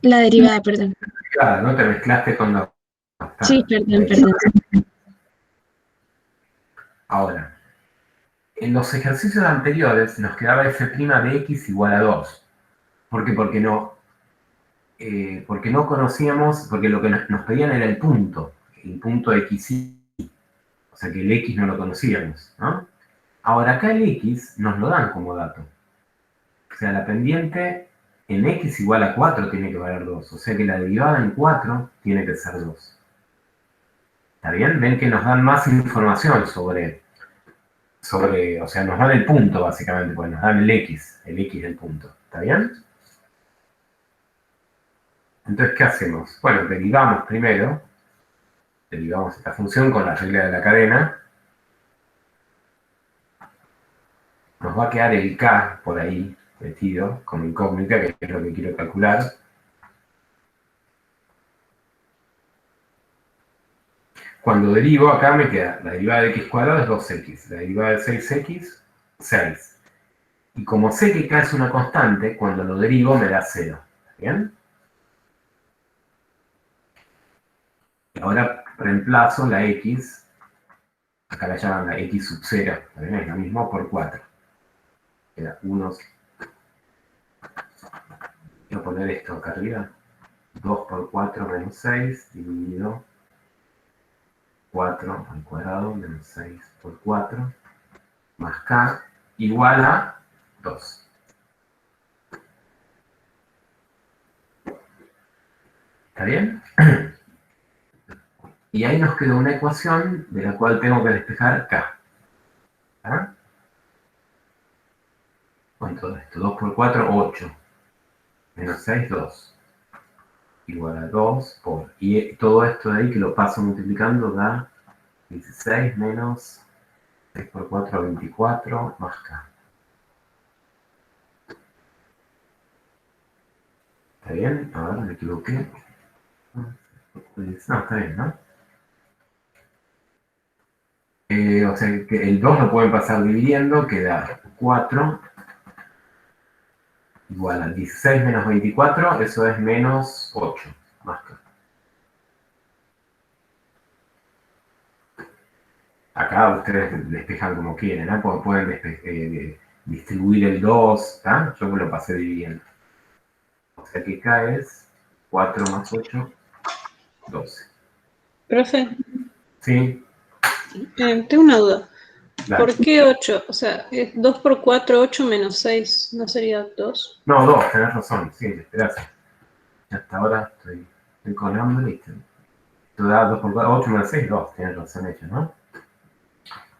La derivada, perdón. Claro, no te mezclaste con la... Sí, perdón. Ahora, en los ejercicios anteriores nos quedaba f' de x igual a 2. ¿Por qué? Porque no conocíamos, porque lo que nos pedían era el punto xy. O sea que el x no lo conocíamos, ¿no? Ahora acá el x nos lo dan como dato. O sea, la pendiente en x igual a 4 tiene que valer 2. O sea que la derivada en 4 tiene que ser 2. ¿Está bien? Ven que nos dan más información sobre, o sea, nos dan el punto básicamente, porque nos dan el x del punto. ¿Está bien? Entonces, ¿qué hacemos? Bueno, derivamos primero, derivamos esta función con la regla de la cadena. Nos va a quedar el k por ahí metido como incógnita, que es lo que quiero calcular. Cuando derivo, acá me queda la derivada de x cuadrado es 2x, la derivada de 6x, 6. Y como sé que k es una constante, cuando lo derivo me da 0. ¿Bien? Y ahora reemplazo la x, acá la llaman la x sub 0, ¿bien? Es lo mismo por 4. Queda 1. Voy a poner esto acá arriba. 2 por 4 menos 6 dividido 4 al cuadrado menos 6 por 4 más k igual a 2. ¿Está bien? Y ahí nos quedó una ecuación de la cual tengo que despejar k. ¿Está? ¿Cuánto es esto? 2 por 4, 8. Menos 6, 2. Igual a 2 por... Y todo esto de ahí que lo paso multiplicando da 16 menos 6 por 4, 24 más k. ¿Está bien? A ver, me equivoqué. No, está bien, ¿no? O sea que el 2 lo pueden pasar dividiendo, queda 4 igual a 16 menos 24, eso es menos 8, más k. Acá ustedes despejan como quieren, ¿no? Pueden distribuir el 2, ¿tá? Yo lo pasé dividiendo. O sea que acá es 4 más 8, 12. Profe, ¿Sí? tengo una duda. Dale. ¿Por qué 8? O sea, es 2 por 4, 8 menos 6. ¿No sería 2? No, 2, tenés razón. Sí, gracias. Hasta ahora estoy con hambre, ¿viste? Tú das 2 por 4, 8 menos 6, 2. Tienes razón hecho, ¿no?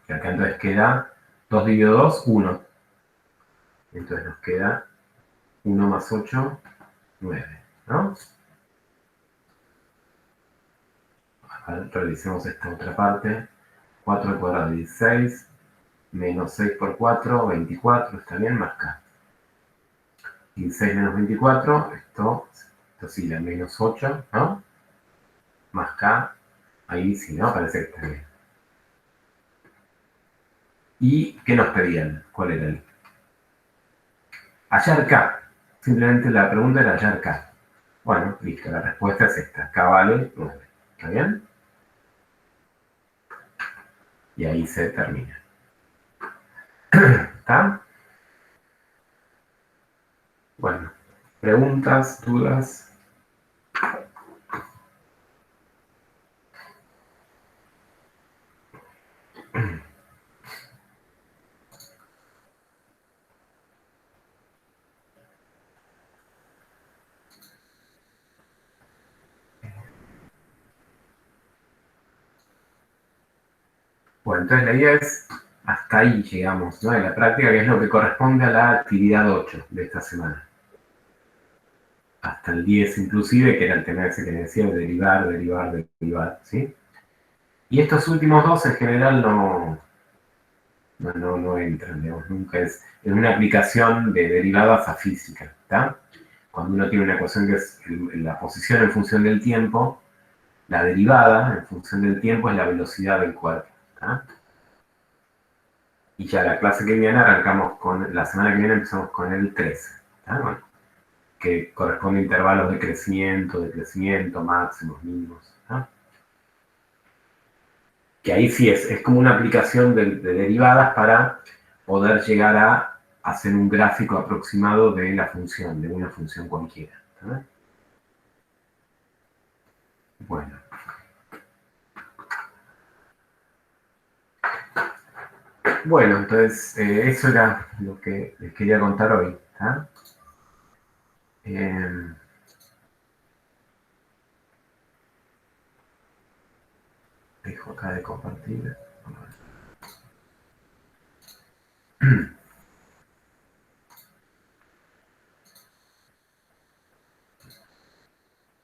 Y acá entonces queda 2 dividido 2, 1. Entonces nos queda 1 más 8, 9, ¿no? Ahora revisemos esta otra parte. 4 al cuadrado, 16, menos 6 por 4, 24, está bien, más K. 16 menos 24, esto sí, la menos 8, ¿no? Más K, ahí sí, ¿no? Parece que está bien. ¿Y qué nos pedían? ¿Cuál era el? Hallar K. Simplemente la pregunta era hallar K. Bueno, listo, la respuesta es esta. K vale 9. ¿Está bien? Y ahí se termina. ¿Está? Bueno, preguntas, dudas. Bueno, entonces la idea es, hasta ahí llegamos, ¿no? En la práctica, que es lo que corresponde a la actividad 8 de esta semana. Hasta el 10 inclusive, que era el tema ese que decía, de derivar, derivar, derivar, ¿sí? Y estos últimos dos en general no entran, digamos, nunca es una aplicación de derivadas a física, ¿está? Cuando uno tiene una ecuación que es la posición en función del tiempo, la derivada en función del tiempo es la velocidad del cuerpo, ¿está? Y ya la clase que viene arrancamos la semana que viene empezamos con el 13, ¿está? Bueno, que corresponde a intervalos de crecimiento, máximos, mínimos, ¿está? Que ahí sí es como una aplicación de derivadas para poder llegar a hacer un gráfico aproximado de la función, de una función cualquiera, ¿está? Bueno. Bueno, entonces eso era lo que les quería contar hoy, ¿está? Dejo acá de compartir.